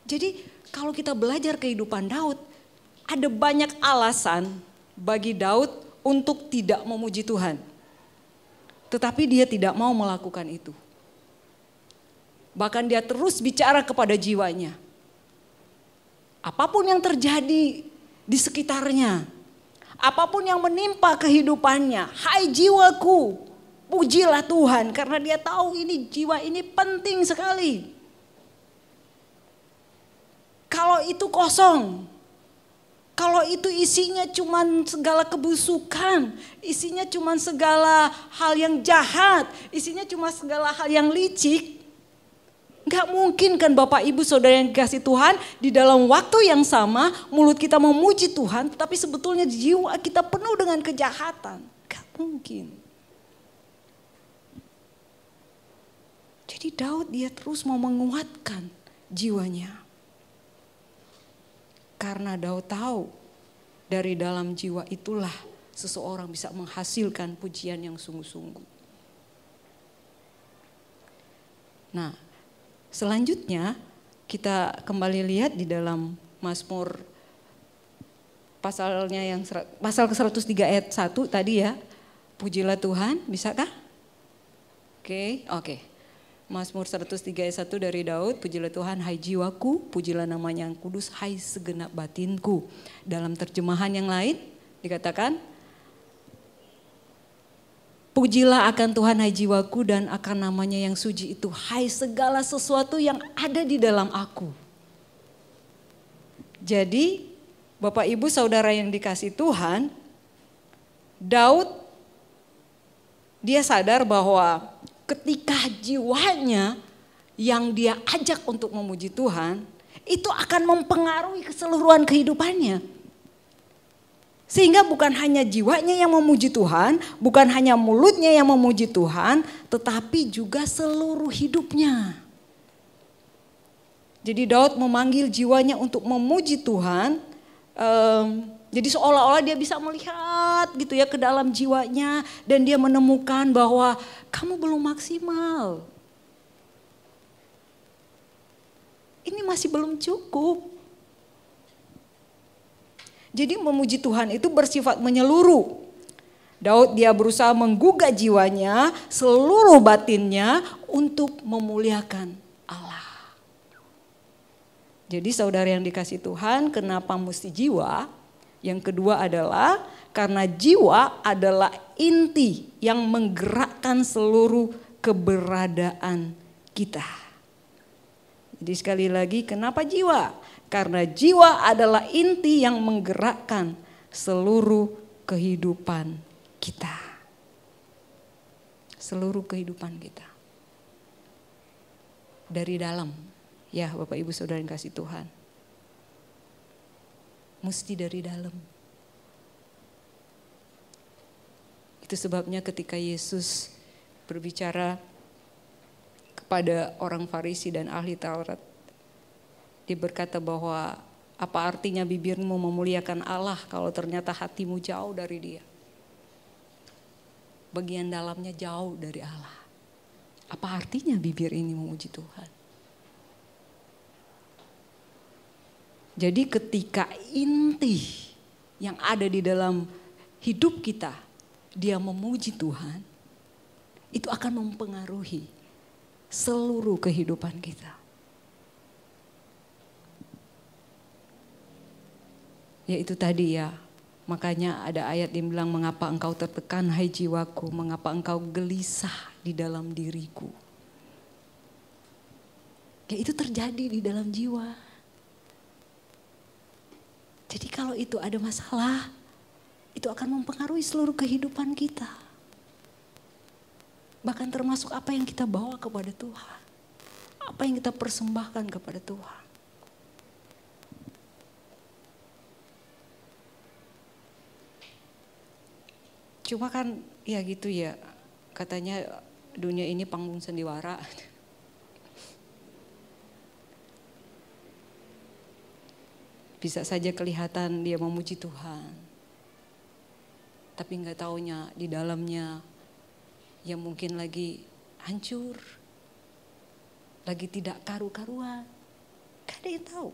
Jadi kalau kita belajar kehidupan Daud, ada banyak alasan bagi Daud untuk tidak memuji Tuhan. Tetapi dia tidak mau melakukan itu. Bahkan dia terus bicara kepada jiwanya. Apapun yang terjadi di sekitarnya, apapun yang menimpa kehidupannya, hai jiwaku, pujilah Tuhan. Karena dia tahu ini jiwa ini penting sekali. Kalau itu kosong, kalau itu isinya cuman segala kebusukan, isinya cuman segala hal yang jahat, isinya cuma segala hal yang licik, gak mungkin kan Bapak Ibu Saudara yang dikasih Tuhan di dalam waktu yang sama mulut kita memuji Tuhan, tetapi sebetulnya jiwa kita penuh dengan kejahatan. Gak mungkin. Jadi Daud dia terus mau menguatkan jiwanya. Karena Daud tahu dari dalam jiwa itulah seseorang bisa menghasilkan pujian yang sungguh-sungguh. Nah, selanjutnya kita kembali lihat di dalam Mazmur pasal ke-103 ayat 1 tadi ya. Pujilah Tuhan, bisakah? Oke. Mazmur 103 ayat 1 dari Daud, pujilah Tuhan hai jiwaku, pujilah namanya yang kudus hai segenap batinku. Dalam terjemahan yang lain dikatakan, pujilah akan Tuhan hai jiwaku dan akan namanya yang suci itu hai segala sesuatu yang ada di dalam aku. Jadi Bapak Ibu Saudara yang dikasih Tuhan, Daud dia sadar bahwa ketika jiwanya yang dia ajak untuk memuji Tuhan, itu akan mempengaruhi keseluruhan kehidupannya. Sehingga bukan hanya jiwanya yang memuji Tuhan, bukan hanya mulutnya yang memuji Tuhan, tetapi juga seluruh hidupnya. Jadi Daud memanggil jiwanya untuk memuji Tuhan, jadi seolah-olah dia bisa melihat gitu ya ke dalam jiwanya dan dia menemukan bahwa kamu belum maksimal. Ini masih belum cukup. Jadi memuji Tuhan itu bersifat menyeluruh. Daud dia berusaha menggugah jiwanya, seluruh batinnya untuk memuliakan Allah. Jadi saudara yang dikasih Tuhan, kenapa mesti jiwa? Yang kedua adalah karena jiwa adalah inti yang menggerakkan seluruh keberadaan kita. Jadi sekali lagi kenapa jiwa? Karena jiwa adalah inti yang menggerakkan seluruh kehidupan kita. Seluruh kehidupan kita. Dari dalam, ya Bapak Ibu Saudara yang kasih Tuhan. Mesti dari dalam. Itu sebabnya ketika Yesus berbicara kepada orang Farisi dan ahli Taurat, dia berkata bahwa apa artinya bibirmu memuliakan Allah kalau ternyata hatimu jauh dari Dia. Bagian dalamnya jauh dari Allah. Apa artinya bibir ini memuji Tuhan? Jadi ketika inti yang ada di dalam hidup kita, dia memuji Tuhan, itu akan mempengaruhi seluruh kehidupan kita. Ya itu tadi ya, makanya ada ayat yang bilang, mengapa engkau tertekan hai jiwaku, mengapa engkau gelisah di dalam diriku. Ya itu terjadi di dalam jiwa. Jadi kalau itu ada masalah, itu akan mempengaruhi seluruh kehidupan kita. Bahkan termasuk apa yang kita bawa kepada Tuhan. Apa yang kita persembahkan kepada Tuhan. Cuma kan ya gitu ya, katanya dunia ini panggung sandiwara. Bisa saja kelihatan dia memuji Tuhan. Tapi nggak taunya di dalamnya yang mungkin lagi hancur. Lagi tidak karu-karuan. Gak ada yang tahu.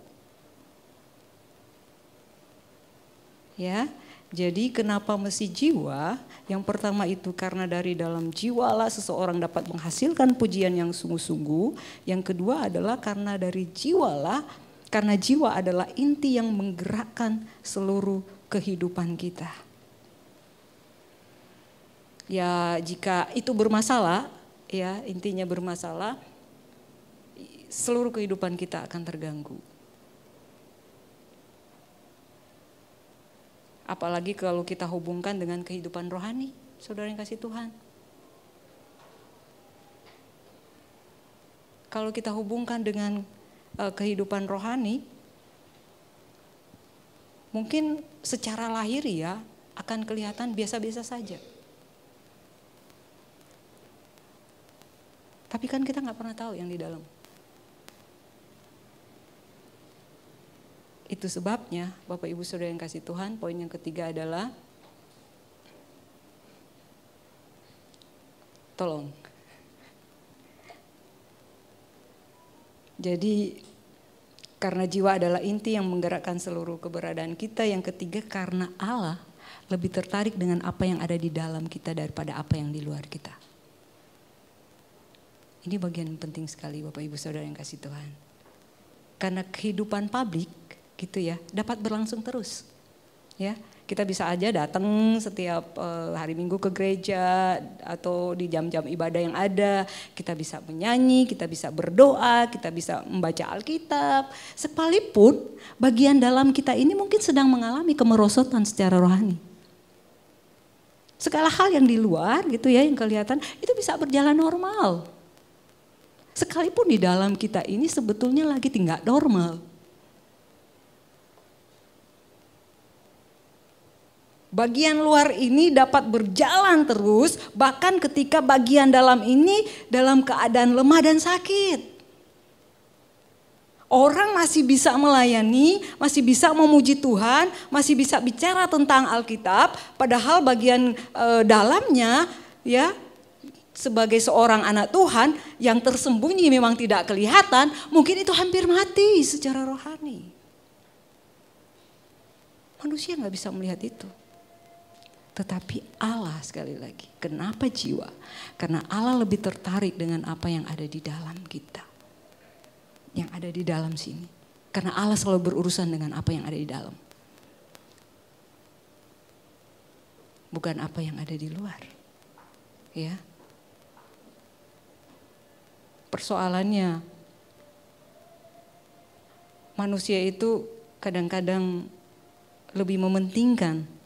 Ya, jadi kenapa mesti jiwa? Yang pertama itu karena dari dalam jiwalah seseorang dapat menghasilkan pujian yang sungguh-sungguh. Yang kedua adalah karena dari jiwalah, karena jiwa adalah inti yang menggerakkan seluruh kehidupan kita. Ya jika itu bermasalah, ya intinya bermasalah, seluruh kehidupan kita akan terganggu. Apalagi kalau kita hubungkan dengan kehidupan rohani, saudara yang kasih Tuhan. Kalau kita hubungkan dengan kehidupan rohani, mungkin secara lahir ya akan kelihatan biasa-biasa saja. Tapi kan kita nggak pernah tahu yang di dalam. Itu sebabnya Bapak Ibu Saudara yang kasih Tuhan, poin yang ketiga adalah tolong. Jadi karena jiwa adalah inti yang menggerakkan seluruh keberadaan kita. Yang ketiga karena Allah lebih tertarik dengan apa yang ada di dalam kita daripada apa yang di luar kita. Ini bagian penting sekali Bapak Ibu Saudara yang kasih Tuhan. Karena kehidupan publik gitu ya, dapat berlangsung terus. Ya, kita bisa aja datang setiap hari Minggu ke gereja atau di jam-jam ibadah yang ada, kita bisa menyanyi, kita bisa berdoa, kita bisa membaca Alkitab. Sekalipun bagian dalam kita ini mungkin sedang mengalami kemerosotan secara rohani. Segala hal yang di luar gitu ya, yang kelihatan itu bisa berjalan normal. Sekalipun di dalam kita ini sebetulnya lagi tidak normal. Bagian luar ini dapat berjalan terus, bahkan ketika bagian dalam ini dalam keadaan lemah dan sakit. Orang masih bisa melayani, masih bisa memuji Tuhan, masih bisa bicara tentang Alkitab, padahal bagian dalamnya ya sebagai seorang anak Tuhan yang tersembunyi memang tidak kelihatan, mungkin itu hampir mati secara rohani. Manusia nggak bisa melihat itu. Tetapi Allah sekali lagi, kenapa jiwa? Karena Allah lebih tertarik dengan apa yang ada di dalam kita. Yang ada di dalam sini. Karena Allah selalu berurusan dengan apa yang ada di dalam. Bukan apa yang ada di luar. Ya. Persoalannya, manusia itu kadang-kadang lebih mementingkan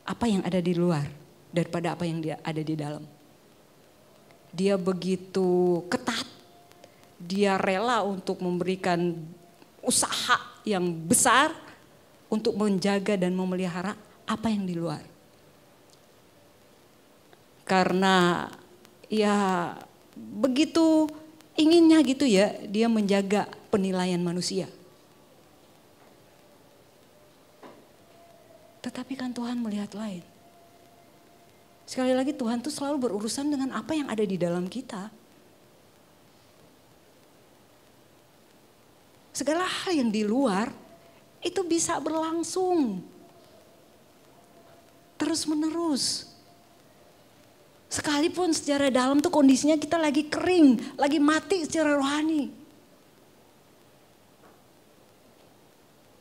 apa yang ada di luar daripada apa yang ada di dalam. Dia begitu ketat, dia rela untuk memberikan usaha yang besar untuk menjaga dan memelihara apa yang di luar. Karena ya begitu inginnya gitu ya, dia menjaga penilaian manusia. Tetapi kan Tuhan melihat lain. Sekali lagi Tuhan tuh selalu berurusan dengan apa yang ada di dalam kita. Segala hal yang di luar itu bisa berlangsung terus menerus. Sekalipun secara dalam tuh kondisinya kita lagi kering, lagi mati secara rohani.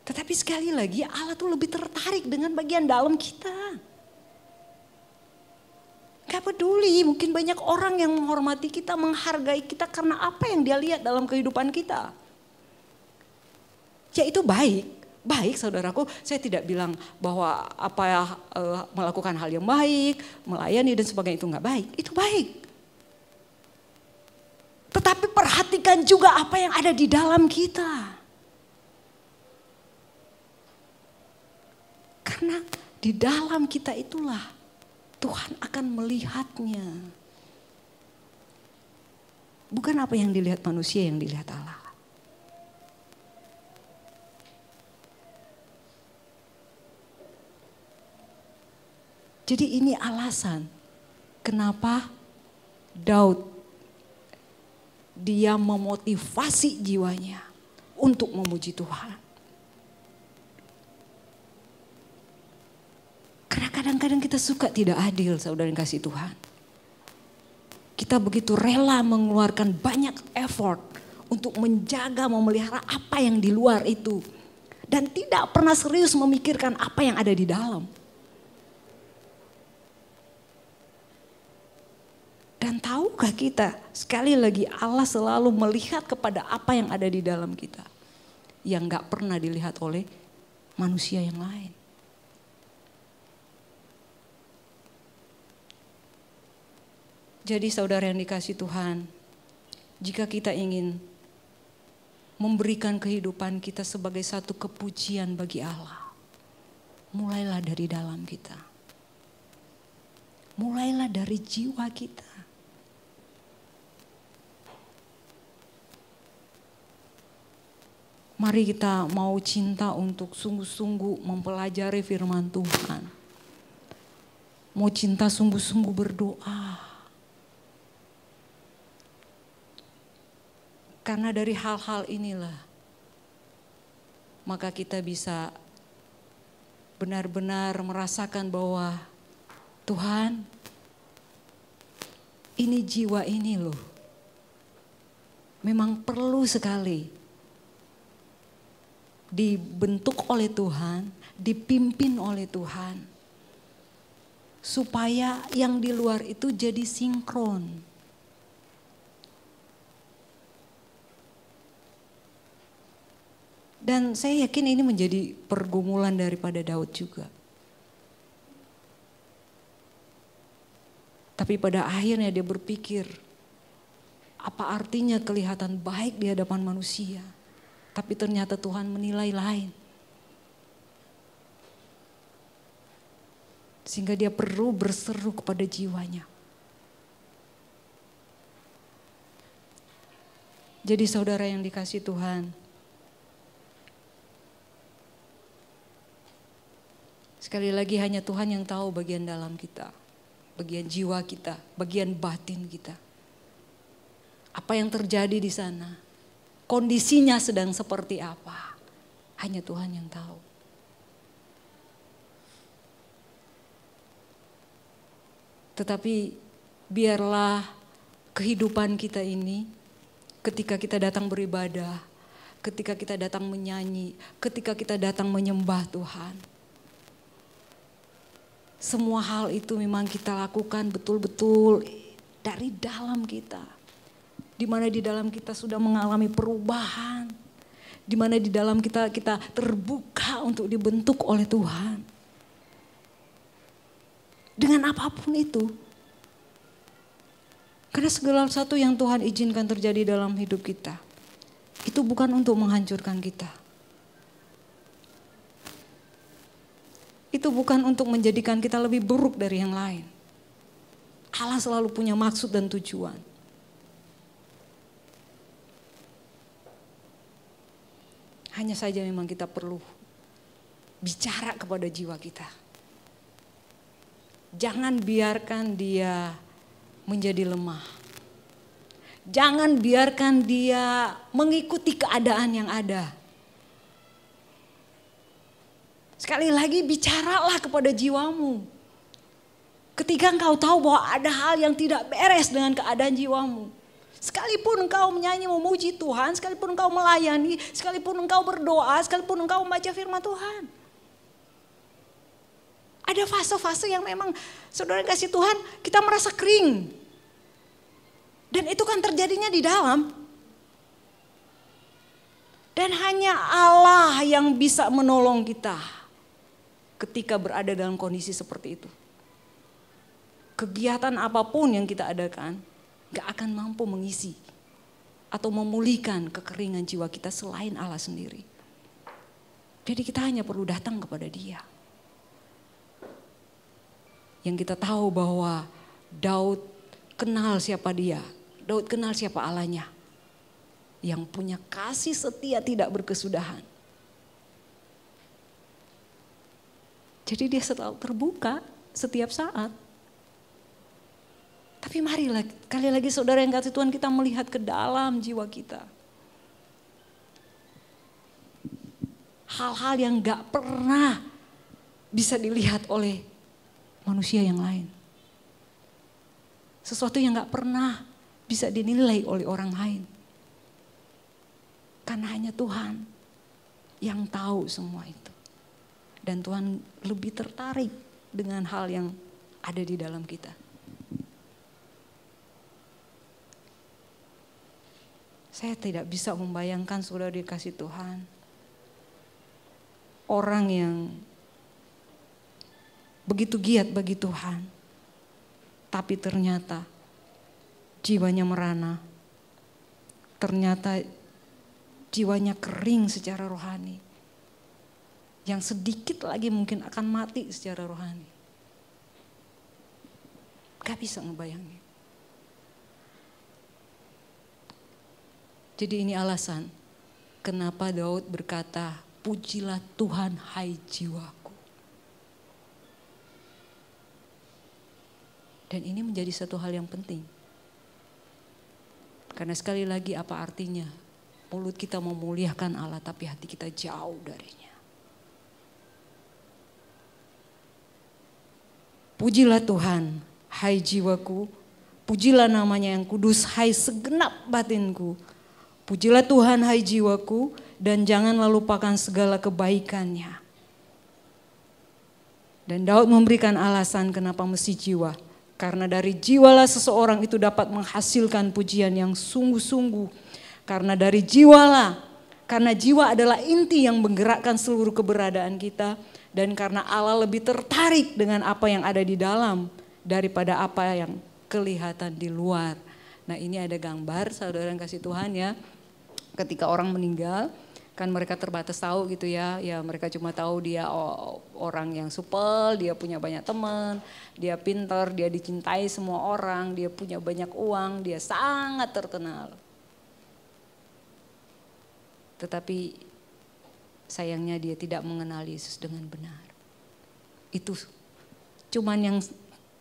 Tetapi sekali lagi Allah tuh lebih tertarik dengan bagian dalam kita. Gak peduli, mungkin banyak orang yang menghormati kita, menghargai kita karena apa yang dia lihat dalam kehidupan kita. Ya itu baik. Baik saudaraku, saya tidak bilang bahwa melakukan hal yang baik, melayani dan sebagainya itu nggak baik. Itu baik. Tetapi perhatikan juga apa yang ada di dalam kita. Karena di dalam kita itulah Tuhan akan melihatnya. Bukan apa yang dilihat manusia yang dilihat Allah. Jadi ini alasan kenapa Daud dia memotivasi jiwanya untuk memuji Tuhan. Karena kadang-kadang kita suka tidak adil, saudara yang kasih Tuhan. Kita begitu rela mengeluarkan banyak effort untuk menjaga, memelihara apa yang di luar itu. Dan tidak pernah serius memikirkan apa yang ada di dalam. Dan tahukah kita, sekali lagi Allah selalu melihat kepada apa yang ada di dalam kita. Yang gak pernah dilihat oleh manusia yang lain. Jadi saudara yang dikasih Tuhan, jika kita ingin memberikan kehidupan kita sebagai satu kepujian bagi Allah, mulailah dari dalam kita. Mulailah dari jiwa kita. Mari kita mau cinta untuk sungguh-sungguh mempelajari firman Tuhan. Mau cinta sungguh-sungguh berdoa. Karena dari hal-hal inilah, maka kita bisa benar-benar merasakan bahwa Tuhan, ini jiwa ini loh. Memang perlu sekali dibentuk oleh Tuhan, dipimpin oleh Tuhan. Supaya yang di luar itu jadi sinkron. Dan saya yakin ini menjadi pergumulan daripada Daud juga. Tapi pada akhirnya dia berpikir, apa artinya kelihatan baik di hadapan manusia? Tapi ternyata Tuhan menilai lain. Sehingga dia perlu berseru kepada jiwanya. Jadi saudara yang dikasih Tuhan, sekali lagi hanya Tuhan yang tahu bagian dalam kita, bagian jiwa kita, bagian batin kita. Apa yang terjadi di sana? Kondisinya sedang seperti apa? Hanya Tuhan yang tahu. Tetapi biarlah kehidupan kita ini ketika kita datang beribadah, ketika kita datang menyanyi, ketika kita datang menyembah Tuhan. Semua hal itu memang kita lakukan betul-betul dari dalam kita. Di mana di dalam kita sudah mengalami perubahan. Di mana di dalam kita terbuka untuk dibentuk oleh Tuhan. Dengan apapun itu. Karena segala sesuatu yang Tuhan izinkan terjadi dalam hidup kita. Itu bukan untuk menghancurkan kita. Itu bukan untuk menjadikan kita lebih buruk dari yang lain. Allah selalu punya maksud dan tujuan. Hanya saja memang kita perlu bicara kepada jiwa kita. Jangan biarkan dia menjadi lemah. Jangan biarkan dia mengikuti keadaan yang ada. Sekali lagi bicaralah kepada jiwamu. Ketika engkau tahu bahwa ada hal yang tidak beres dengan keadaan jiwamu. Sekalipun engkau menyanyi memuji Tuhan, sekalipun engkau melayani, sekalipun engkau berdoa, sekalipun engkau membaca firman Tuhan. Ada fase-fase yang memang saudara kasih Tuhan kita merasa kering. Dan itu kan terjadinya di dalam. Dan hanya Allah yang bisa menolong kita ketika berada dalam kondisi seperti itu. Kegiatan apapun yang kita adakan gak akan mampu mengisi atau memulihkan kekeringan jiwa kita selain Allah sendiri. Jadi kita hanya perlu datang kepada Dia. Yang kita tahu bahwa Daud kenal siapa Dia. Daud kenal siapa Allahnya. Yang punya kasih setia tidak berkesudahan. Jadi dia selalu terbuka setiap saat. Tapi marilah kali lagi saudara yang kasih Tuhan kita melihat ke dalam jiwa kita. Hal-hal yang gak pernah bisa dilihat oleh manusia yang lain. Sesuatu yang gak pernah bisa dinilai oleh orang lain. Karena hanya Tuhan yang tahu semua itu. Dan Tuhan lebih tertarik dengan hal yang ada di dalam kita. Saya tidak bisa membayangkan saudara dikasih Tuhan. Orang yang begitu giat bagi Tuhan. Tapi ternyata jiwanya merana. Ternyata jiwanya kering secara rohani. Yang sedikit lagi mungkin akan mati secara rohani. Gak bisa ngebayangin. Jadi ini alasan kenapa Daud berkata, pujilah Tuhan hai jiwaku. Dan ini menjadi satu hal yang penting. Karena sekali lagi apa artinya? Mulut kita memuliakan Allah tapi hati kita jauh darinya. Pujilah Tuhan hai jiwaku. Pujilah namanya yang kudus hai segenap batinku. Pujilah Tuhan hai jiwaku dan janganlah lupakan segala kebaikannya. Dan Daud memberikan alasan kenapa mesti jiwa. Karena dari jiwalah seseorang itu dapat menghasilkan pujian yang sungguh-sungguh. Karena dari jiwalah, karena jiwa adalah inti yang menggerakkan seluruh keberadaan kita. Dan karena Allah lebih tertarik dengan apa yang ada di dalam daripada apa yang kelihatan di luar. Nah ini ada gambar saudara yang kasih Tuhan ya. Ketika orang meninggal kan mereka terbatas tahu gitu ya. Ya mereka cuma tahu dia orang yang supel, dia punya banyak teman, dia pintar, dia dicintai semua orang, dia punya banyak uang, dia sangat terkenal. Tetapi sayangnya dia tidak mengenal Yesus dengan benar. Itu cuman yang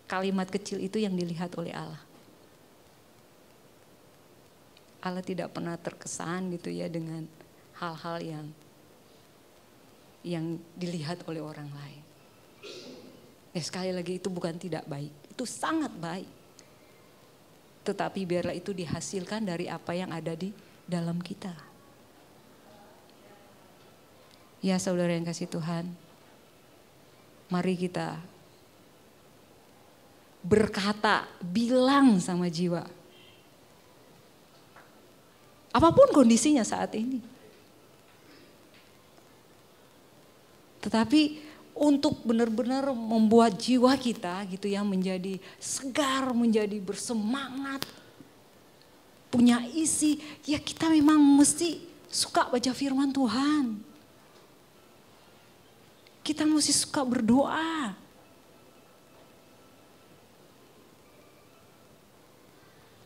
kalimat kecil itu yang dilihat oleh Allah. Allah tidak pernah terkesan gitu ya dengan hal-hal yang dilihat oleh orang lain. Ya sekali lagi itu bukan tidak baik, itu sangat baik. Tetapi biarlah itu dihasilkan dari apa yang ada di dalam kita. Ya saudara yang kasih Tuhan, mari kita berkata, bilang sama jiwa. Apapun kondisinya saat ini. Tetapi untuk benar-benar membuat jiwa kita gitu ya menjadi segar, menjadi bersemangat, punya isi, ya kita memang mesti suka baca firman Tuhan. Kita mesti suka berdoa.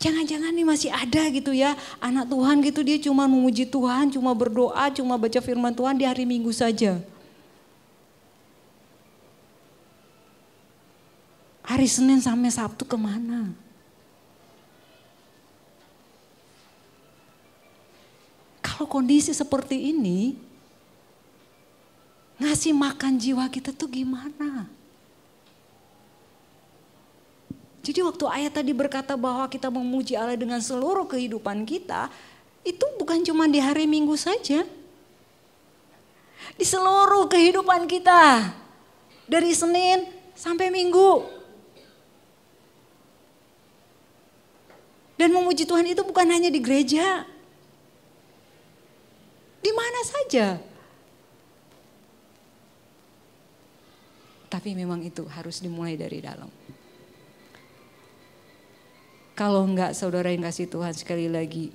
Jangan-jangan nih masih ada gitu ya anak Tuhan gitu dia cuma memuji Tuhan, cuma berdoa, cuma baca firman Tuhan di hari Minggu saja. Hari Senin sampai Sabtu kemana? Kalau kondisi seperti ini, ngasih makan jiwa kita tuh gimana? Jadi waktu ayat tadi berkata bahwa kita memuji Allah dengan seluruh kehidupan kita, itu bukan cuma di hari Minggu saja. Di seluruh kehidupan kita, dari Senin sampai Minggu. Dan memuji Tuhan itu bukan hanya di gereja. Di mana saja. Tapi memang itu harus dimulai dari dalam. Kalau enggak, saudara yang kasih Tuhan, sekali lagi,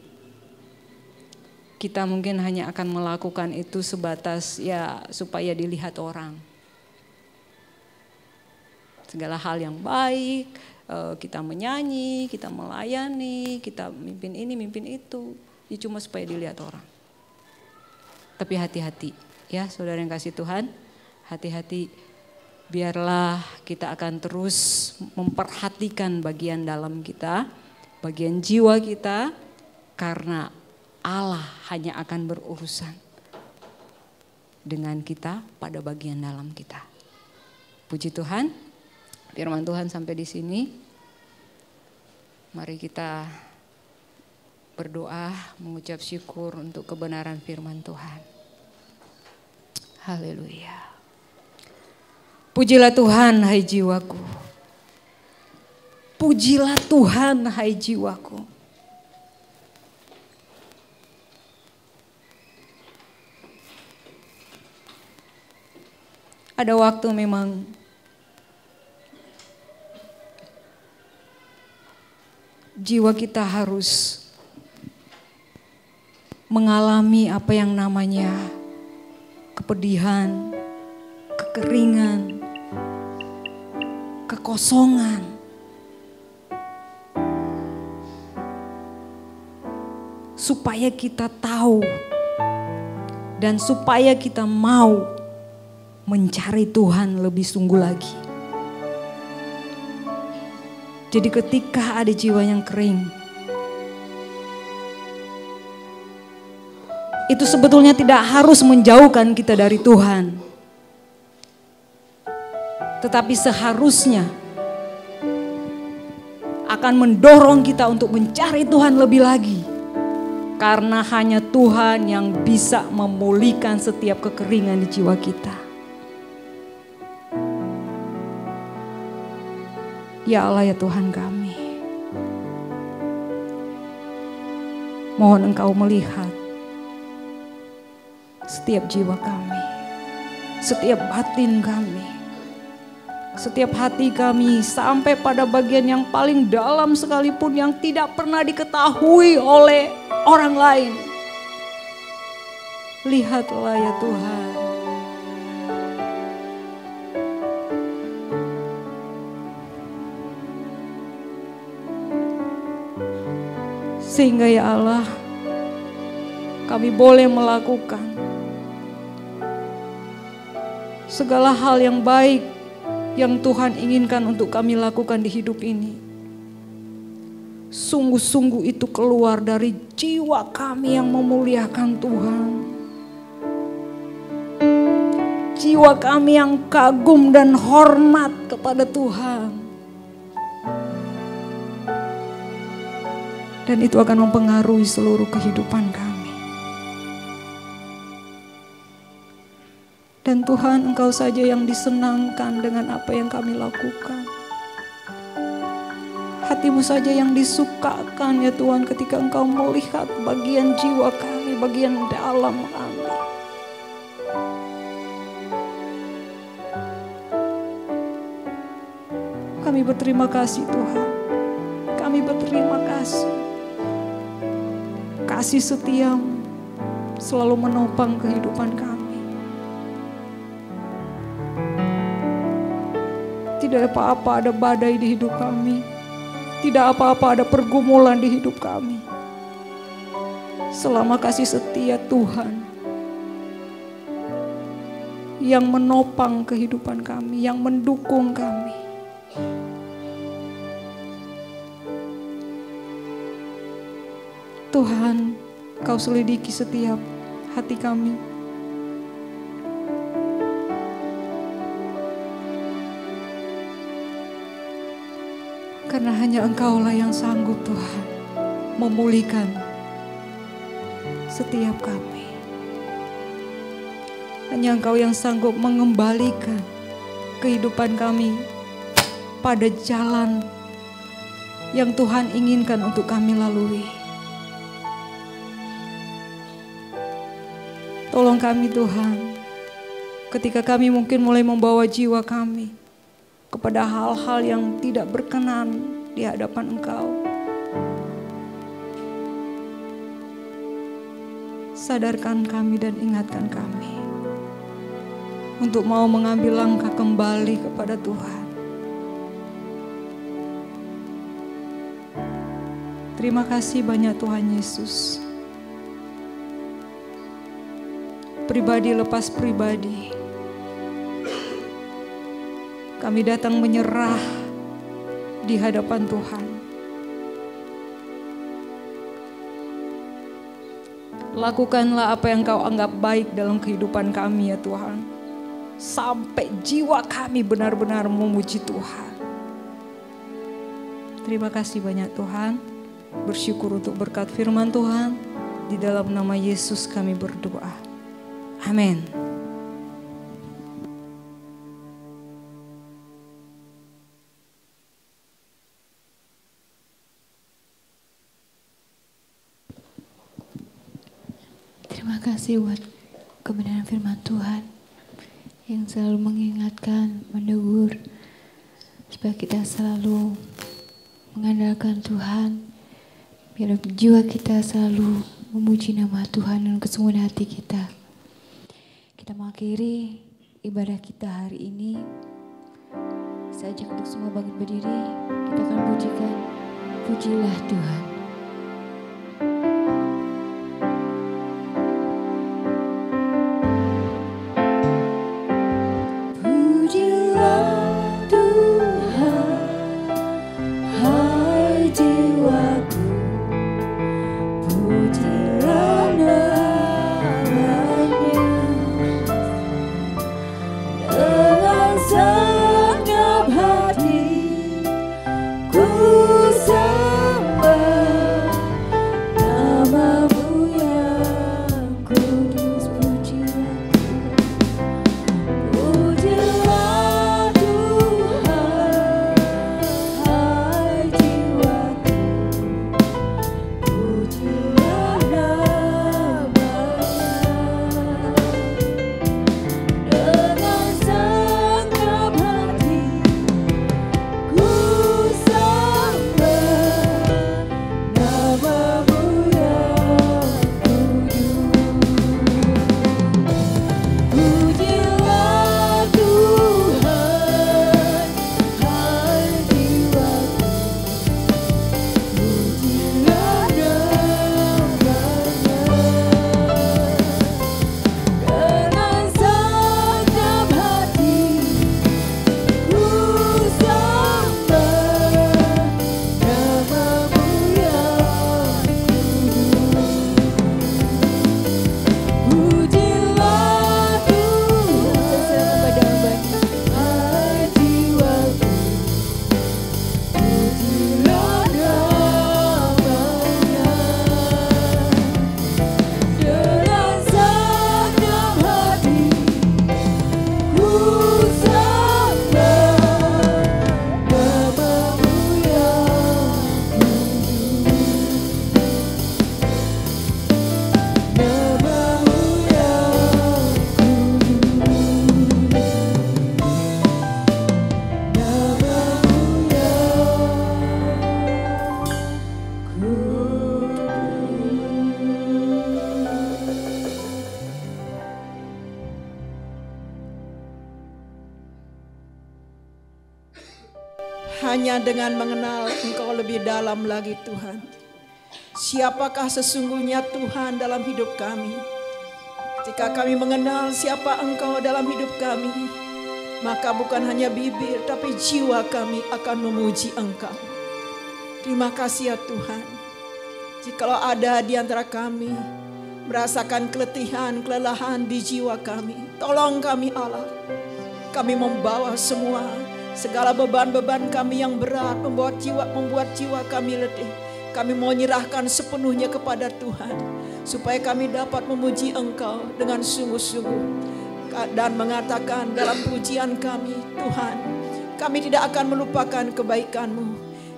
kita mungkin hanya akan melakukan itu sebatas ya supaya dilihat orang. Segala hal yang baik, kita menyanyi, kita melayani, kita mimpin ini, mimpin itu, ya cuma supaya dilihat orang. Tapi hati-hati ya saudara yang kasih Tuhan, hati-hati, biarlah kita akan terus memperhatikan bagian dalam kita, bagian jiwa kita, karena Allah hanya akan berurusan dengan kita pada bagian dalam kita. Puji Tuhan, firman Tuhan sampai di sini. Mari kita berdoa, mengucap syukur untuk kebenaran firman Tuhan. Haleluya. Pujilah Tuhan, hai jiwaku. Pujilah Tuhan, hai jiwaku. Ada waktu memang jiwa kita harus mengalami apa yang namanya kepedihan, kekeringan, kekosongan. Supaya kita tahu dan supaya kita mau mencari Tuhan lebih sungguh lagi. Jadi ketika ada jiwa yang kering, itu sebetulnya tidak harus menjauhkan kita dari Tuhan. Tetapi seharusnya akan mendorong kita untuk mencari Tuhan lebih lagi. Karena hanya Tuhan yang bisa memulihkan setiap kekeringan di jiwa kita. Ya Allah, ya Tuhan kami, mohon Engkau melihat setiap jiwa kami, setiap batin kami, setiap hati kami, sampai pada bagian yang paling dalam sekalipun yang tidak pernah diketahui oleh orang lain. Lihatlah ya Tuhan. Sehingga ya Allah, kami boleh melakukan segala hal yang baik yang Tuhan inginkan untuk kami lakukan di hidup ini. Sungguh-sungguh itu keluar dari jiwa kami yang memuliakan Tuhan. Jiwa kami yang kagum dan hormat kepada Tuhan. Dan itu akan mempengaruhi seluruh kehidupan kami. Dan Tuhan, Engkau saja yang disenangkan dengan apa yang kami lakukan. Hati-Mu saja yang disukakan ya Tuhan ketika Engkau melihat bagian jiwa kami, bagian dalam kami. Kami berterima kasih Tuhan. Kami berterima kasih. Kasih setia-Mu selalu menopang kehidupan kami. Tidak apa-apa ada badai di hidup kami. Tidak apa-apa ada pergumulan di hidup kami. Selama kasih setia Tuhan yang menopang kehidupan kami, yang mendukung kami. Tuhan, Kau selidiki setiap hati kami. Karena hanya Engkaulah yang sanggup Tuhan memulihkan setiap kami. Hanya Engkau yang sanggup mengembalikan kehidupan kami pada jalan yang Tuhan inginkan untuk kami lalui. Tolong kami Tuhan, ketika kami mungkin mulai membawa jiwa kami kepada hal-hal yang tidak berkenan di hadapan Engkau. Sadarkan kami dan ingatkan kami untuk mau mengambil langkah kembali kepada Tuhan. Terima kasih banyak Tuhan Yesus. Pribadi lepas pribadi, kami datang menyerah di hadapan Tuhan. Lakukanlah apa yang Kau anggap baik dalam kehidupan kami ya Tuhan. Sampai jiwa kami benar-benar memuji Tuhan. Terima kasih banyak Tuhan. Bersyukur untuk berkat firman Tuhan. Di dalam nama Yesus kami berdoa. Amin. Terima kasih buat kebenaran firman Tuhan yang selalu mengingatkan, menegur, supaya kita selalu mengandalkan Tuhan, biar jiwa kita selalu memuji nama Tuhan dengan kesungguhan hati kita. Kita mengakhiri ibadah kita hari ini. Saya ajak untuk semua bangkit berdiri, kita akan pujikan, pujilah Tuhan. Hanya dengan mengenal Engkau lebih dalam lagi Tuhan. Siapakah sesungguhnya Tuhan dalam hidup kami? Ketika kami mengenal siapa Engkau dalam hidup kami, maka bukan hanya bibir tapi jiwa kami akan memuji Engkau. Terima kasih ya Tuhan. Jikalau ada di antara kami merasakan keletihan, kelelahan di jiwa kami, tolong kami Allah. Kami membawa semua Segala beban-beban kami yang berat membuat jiwa kami letih. Kami mau menyerahkan sepenuhnya kepada Tuhan, supaya kami dapat memuji Engkau dengan sungguh-sungguh dan mengatakan dalam pujian kami, Tuhan, kami tidak akan melupakan kebaikan-Mu.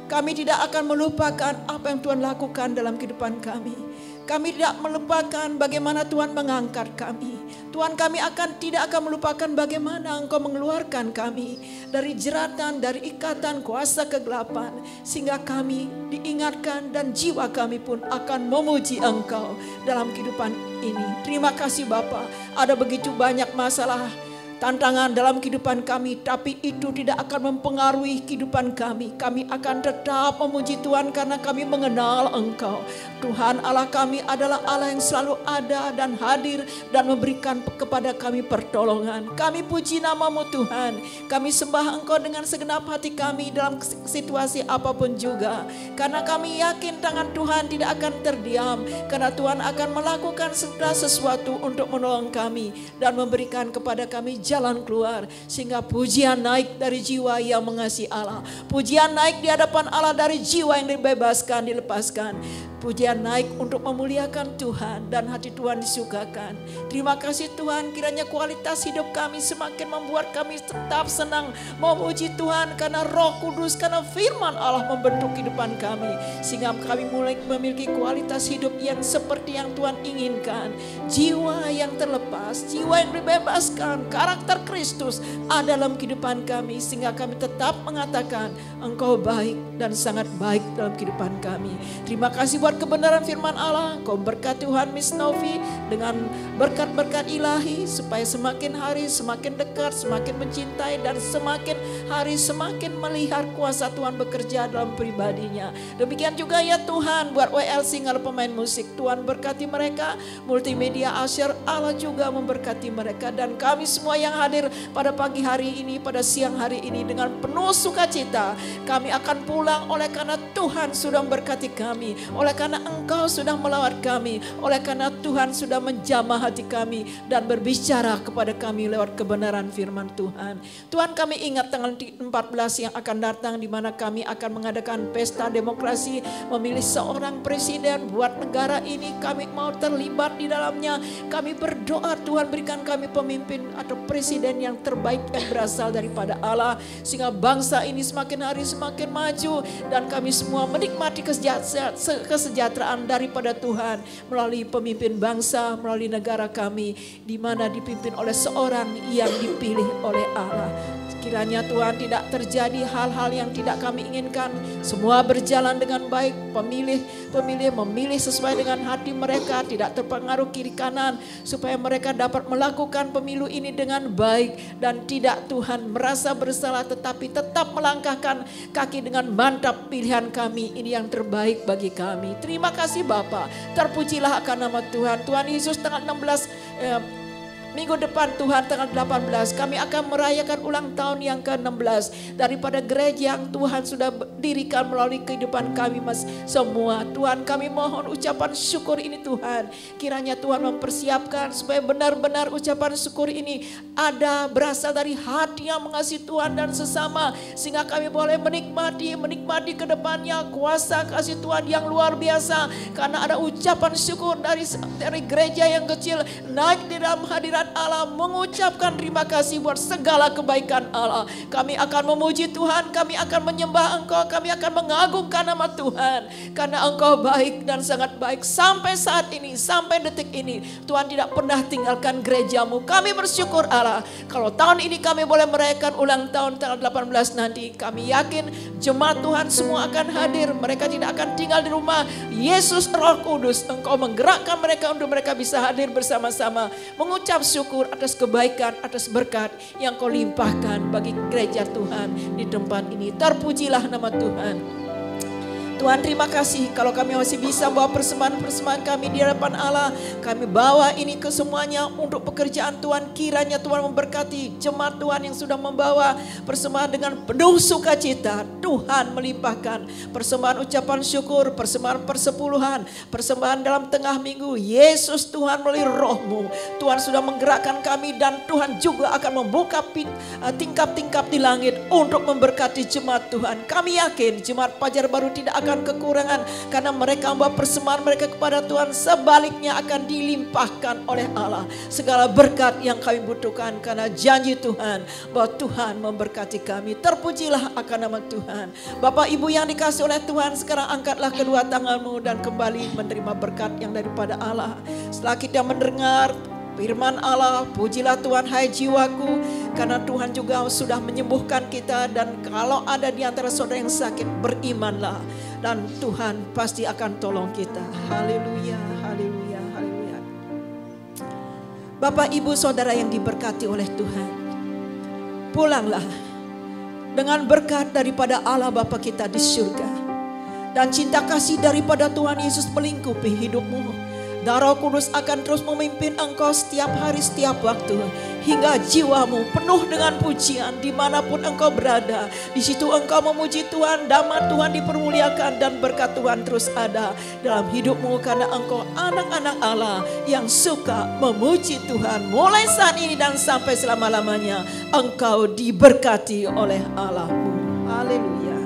Kami tidak akan melupakan apa yang Tuhan lakukan dalam kehidupan kami. Kami tidak melupakan bagaimana Tuhan mengangkat kami. Tuhan, kami tidak akan melupakan bagaimana Engkau mengeluarkan kami dari jeratan, dari ikatan kuasa kegelapan, sehingga kami diingatkan dan jiwa kami pun akan memuji Engkau dalam kehidupan ini. Terima kasih Bapa. Ada begitu banyak masalah, tantangan dalam kehidupan kami, tapi itu tidak akan mempengaruhi kehidupan kami. Kami akan tetap memuji Tuhan karena kami mengenal Engkau. Tuhan Allah kami adalah Allah yang selalu ada dan hadir dan memberikan kepada kami pertolongan. Kami puji nama-Mu Tuhan. Kami sembah Engkau dengan segenap hati kami dalam situasi apapun juga. Karena kami yakin tangan Tuhan tidak akan terdiam. Karena Tuhan akan melakukan segala sesuatu untuk menolong kami dan memberikan kepada kami jalan keluar, sehingga pujian naik dari jiwa yang mengasihi Allah. Pujian naik di hadapan Allah dari jiwa yang dibebaskan, dilepaskan. Pujian naik untuk memuliakan Tuhan dan hati Tuhan disukakan. Terima kasih Tuhan, kiranya kualitas hidup kami semakin membuat kami tetap senang memuji Tuhan, karena Roh Kudus, karena firman Allah membentuk kehidupan kami, sehingga kami mulai memiliki kualitas hidup yang seperti yang Tuhan inginkan. Jiwa yang terlepas, jiwa yang dibebaskan, karakter Kristus ada dalam kehidupan kami, sehingga kami tetap mengatakan Engkau baik dan sangat baik dalam kehidupan kami. Terima kasih buat kebenaran firman Allah. Engkau berkati Tuhan Miss Novi dengan berkat-berkat ilahi, supaya semakin hari semakin dekat, semakin mencintai, dan semakin hari semakin melihat kuasa Tuhan bekerja dalam pribadinya. Demikian juga ya Tuhan buat WL Singal pemain musik. Tuhan berkati mereka, multimedia Asher, Allah juga memberkati mereka. Dan kami semua yang hadir pada pagi hari ini, pada siang hari ini, dengan penuh sukacita kami akan pulang oleh karena Tuhan sudah memberkati kami, oleh karena Engkau sudah melawat kami, oleh karena Tuhan sudah menjamah hati kami dan berbicara kepada kami lewat kebenaran firman Tuhan. Tuhan, kami ingat tanggal 14 yang akan datang, di mana kami akan mengadakan pesta demokrasi, memilih seorang presiden buat negara ini. Kami mau terlibat di dalamnya. Kami berdoa Tuhan berikan kami pemimpin atau presiden yang terbaik yang berasal daripada Allah, sehingga bangsa ini semakin hari semakin maju, dan kami semua menikmati kesejahteraan daripada Tuhan melalui pemimpin bangsa, melalui negara kami, di mana dipimpin oleh seorang yang dipilih oleh Allah. Kiranya Tuhan tidak terjadi hal-hal yang tidak kami inginkan. Semua berjalan dengan baik. Pemilih memilih sesuai dengan hati mereka, tidak terpengaruh kiri kanan, supaya mereka dapat melakukan pemilu ini dengan baik dan tidak Tuhan merasa bersalah, tetapi tetap melangkahkan kaki dengan mantap. Pilihan kami ini yang terbaik bagi kami. Terima kasih Bapa. Terpujilah akan nama Tuhan. Tuhan Yesus tanggal 16 minggu depan Tuhan tanggal 18 kami akan merayakan ulang tahun yang ke-16 daripada gereja yang Tuhan sudah dirikan melalui kehidupan kami mas semua. Tuhan, kami mohon ucapan syukur ini Tuhan, kiranya Tuhan mempersiapkan supaya benar-benar ucapan syukur ini ada berasal dari hati yang mengasihi Tuhan dan sesama, sehingga kami boleh menikmati ke depannya kuasa kasih Tuhan yang luar biasa, karena ada ucapan syukur dari gereja yang kecil naik di dalam hadirat Allah, mengucapkan terima kasih buat segala kebaikan Allah. Kami akan memuji Tuhan, kami akan menyembah Engkau, kami akan mengagungkan nama Tuhan, karena Engkau baik dan sangat baik. Sampai saat ini, sampai detik ini, Tuhan tidak pernah tinggalkan gerejamu. Kami bersyukur Allah, kalau tahun ini kami boleh merayakan ulang tahun tanggal 18 nanti, kami yakin jemaat Tuhan semua akan hadir. Mereka tidak akan tinggal di rumah. Yesus Roh Kudus, Engkau menggerakkan mereka untuk mereka bisa hadir bersama-sama, mengucap syukur atas kebaikan, atas berkat yang Kau limpahkan bagi gereja Tuhan di tempat ini. Terpujilah nama Tuhan. Tuhan terima kasih kalau kami masih bisa bawa persembahan-persembahan kami di hadapan Allah. Kami bawa ini ke semuanya untuk pekerjaan Tuhan. Kiranya Tuhan memberkati jemaat Tuhan yang sudah membawa persembahan dengan penuh sukacita. Tuhan melimpahkan persembahan ucapan syukur, persembahan persepuluhan, persembahan dalam tengah minggu. Yesus Tuhan melalui roh-Mu, Tuhan sudah menggerakkan kami dan Tuhan juga akan membuka tingkap-tingkap di langit untuk memberkati jemaat Tuhan. Kami yakin jemaat Fajar Baru tidak akan kekurangan karena mereka membawa persembahan mereka kepada Tuhan. Sebaliknya akan dilimpahkan oleh Allah segala berkat yang kami butuhkan karena janji Tuhan bahwa Tuhan memberkati kami. Terpujilah akan nama Tuhan. Bapak Ibu yang dikasih oleh Tuhan, sekarang angkatlah kedua tanganmu dan kembali menerima berkat yang daripada Allah. Setelah kita mendengar firman Allah, pujilah Tuhan hai jiwaku, karena Tuhan juga sudah menyembuhkan kita. Dan kalau ada di antara saudara yang sakit, berimanlah dan Tuhan pasti akan tolong kita. Haleluya, haleluya, haleluya. Bapak Ibu Saudara yang diberkati oleh Tuhan, pulanglah dengan berkat daripada Allah Bapa kita di surga, dan cinta kasih daripada Tuhan Yesus melingkupi hidupmu. Dan Roh Kudus akan terus memimpin engkau setiap hari, setiap waktu, hingga jiwamu penuh dengan pujian dimanapun engkau berada. Di situ engkau memuji Tuhan, nama Tuhan dipermuliakan, dan berkat Tuhan terus ada dalam hidupmu karena engkau anak-anak Allah yang suka memuji Tuhan. Mulai saat ini dan sampai selama-lamanya engkau diberkati oleh Allahmu. Haleluya.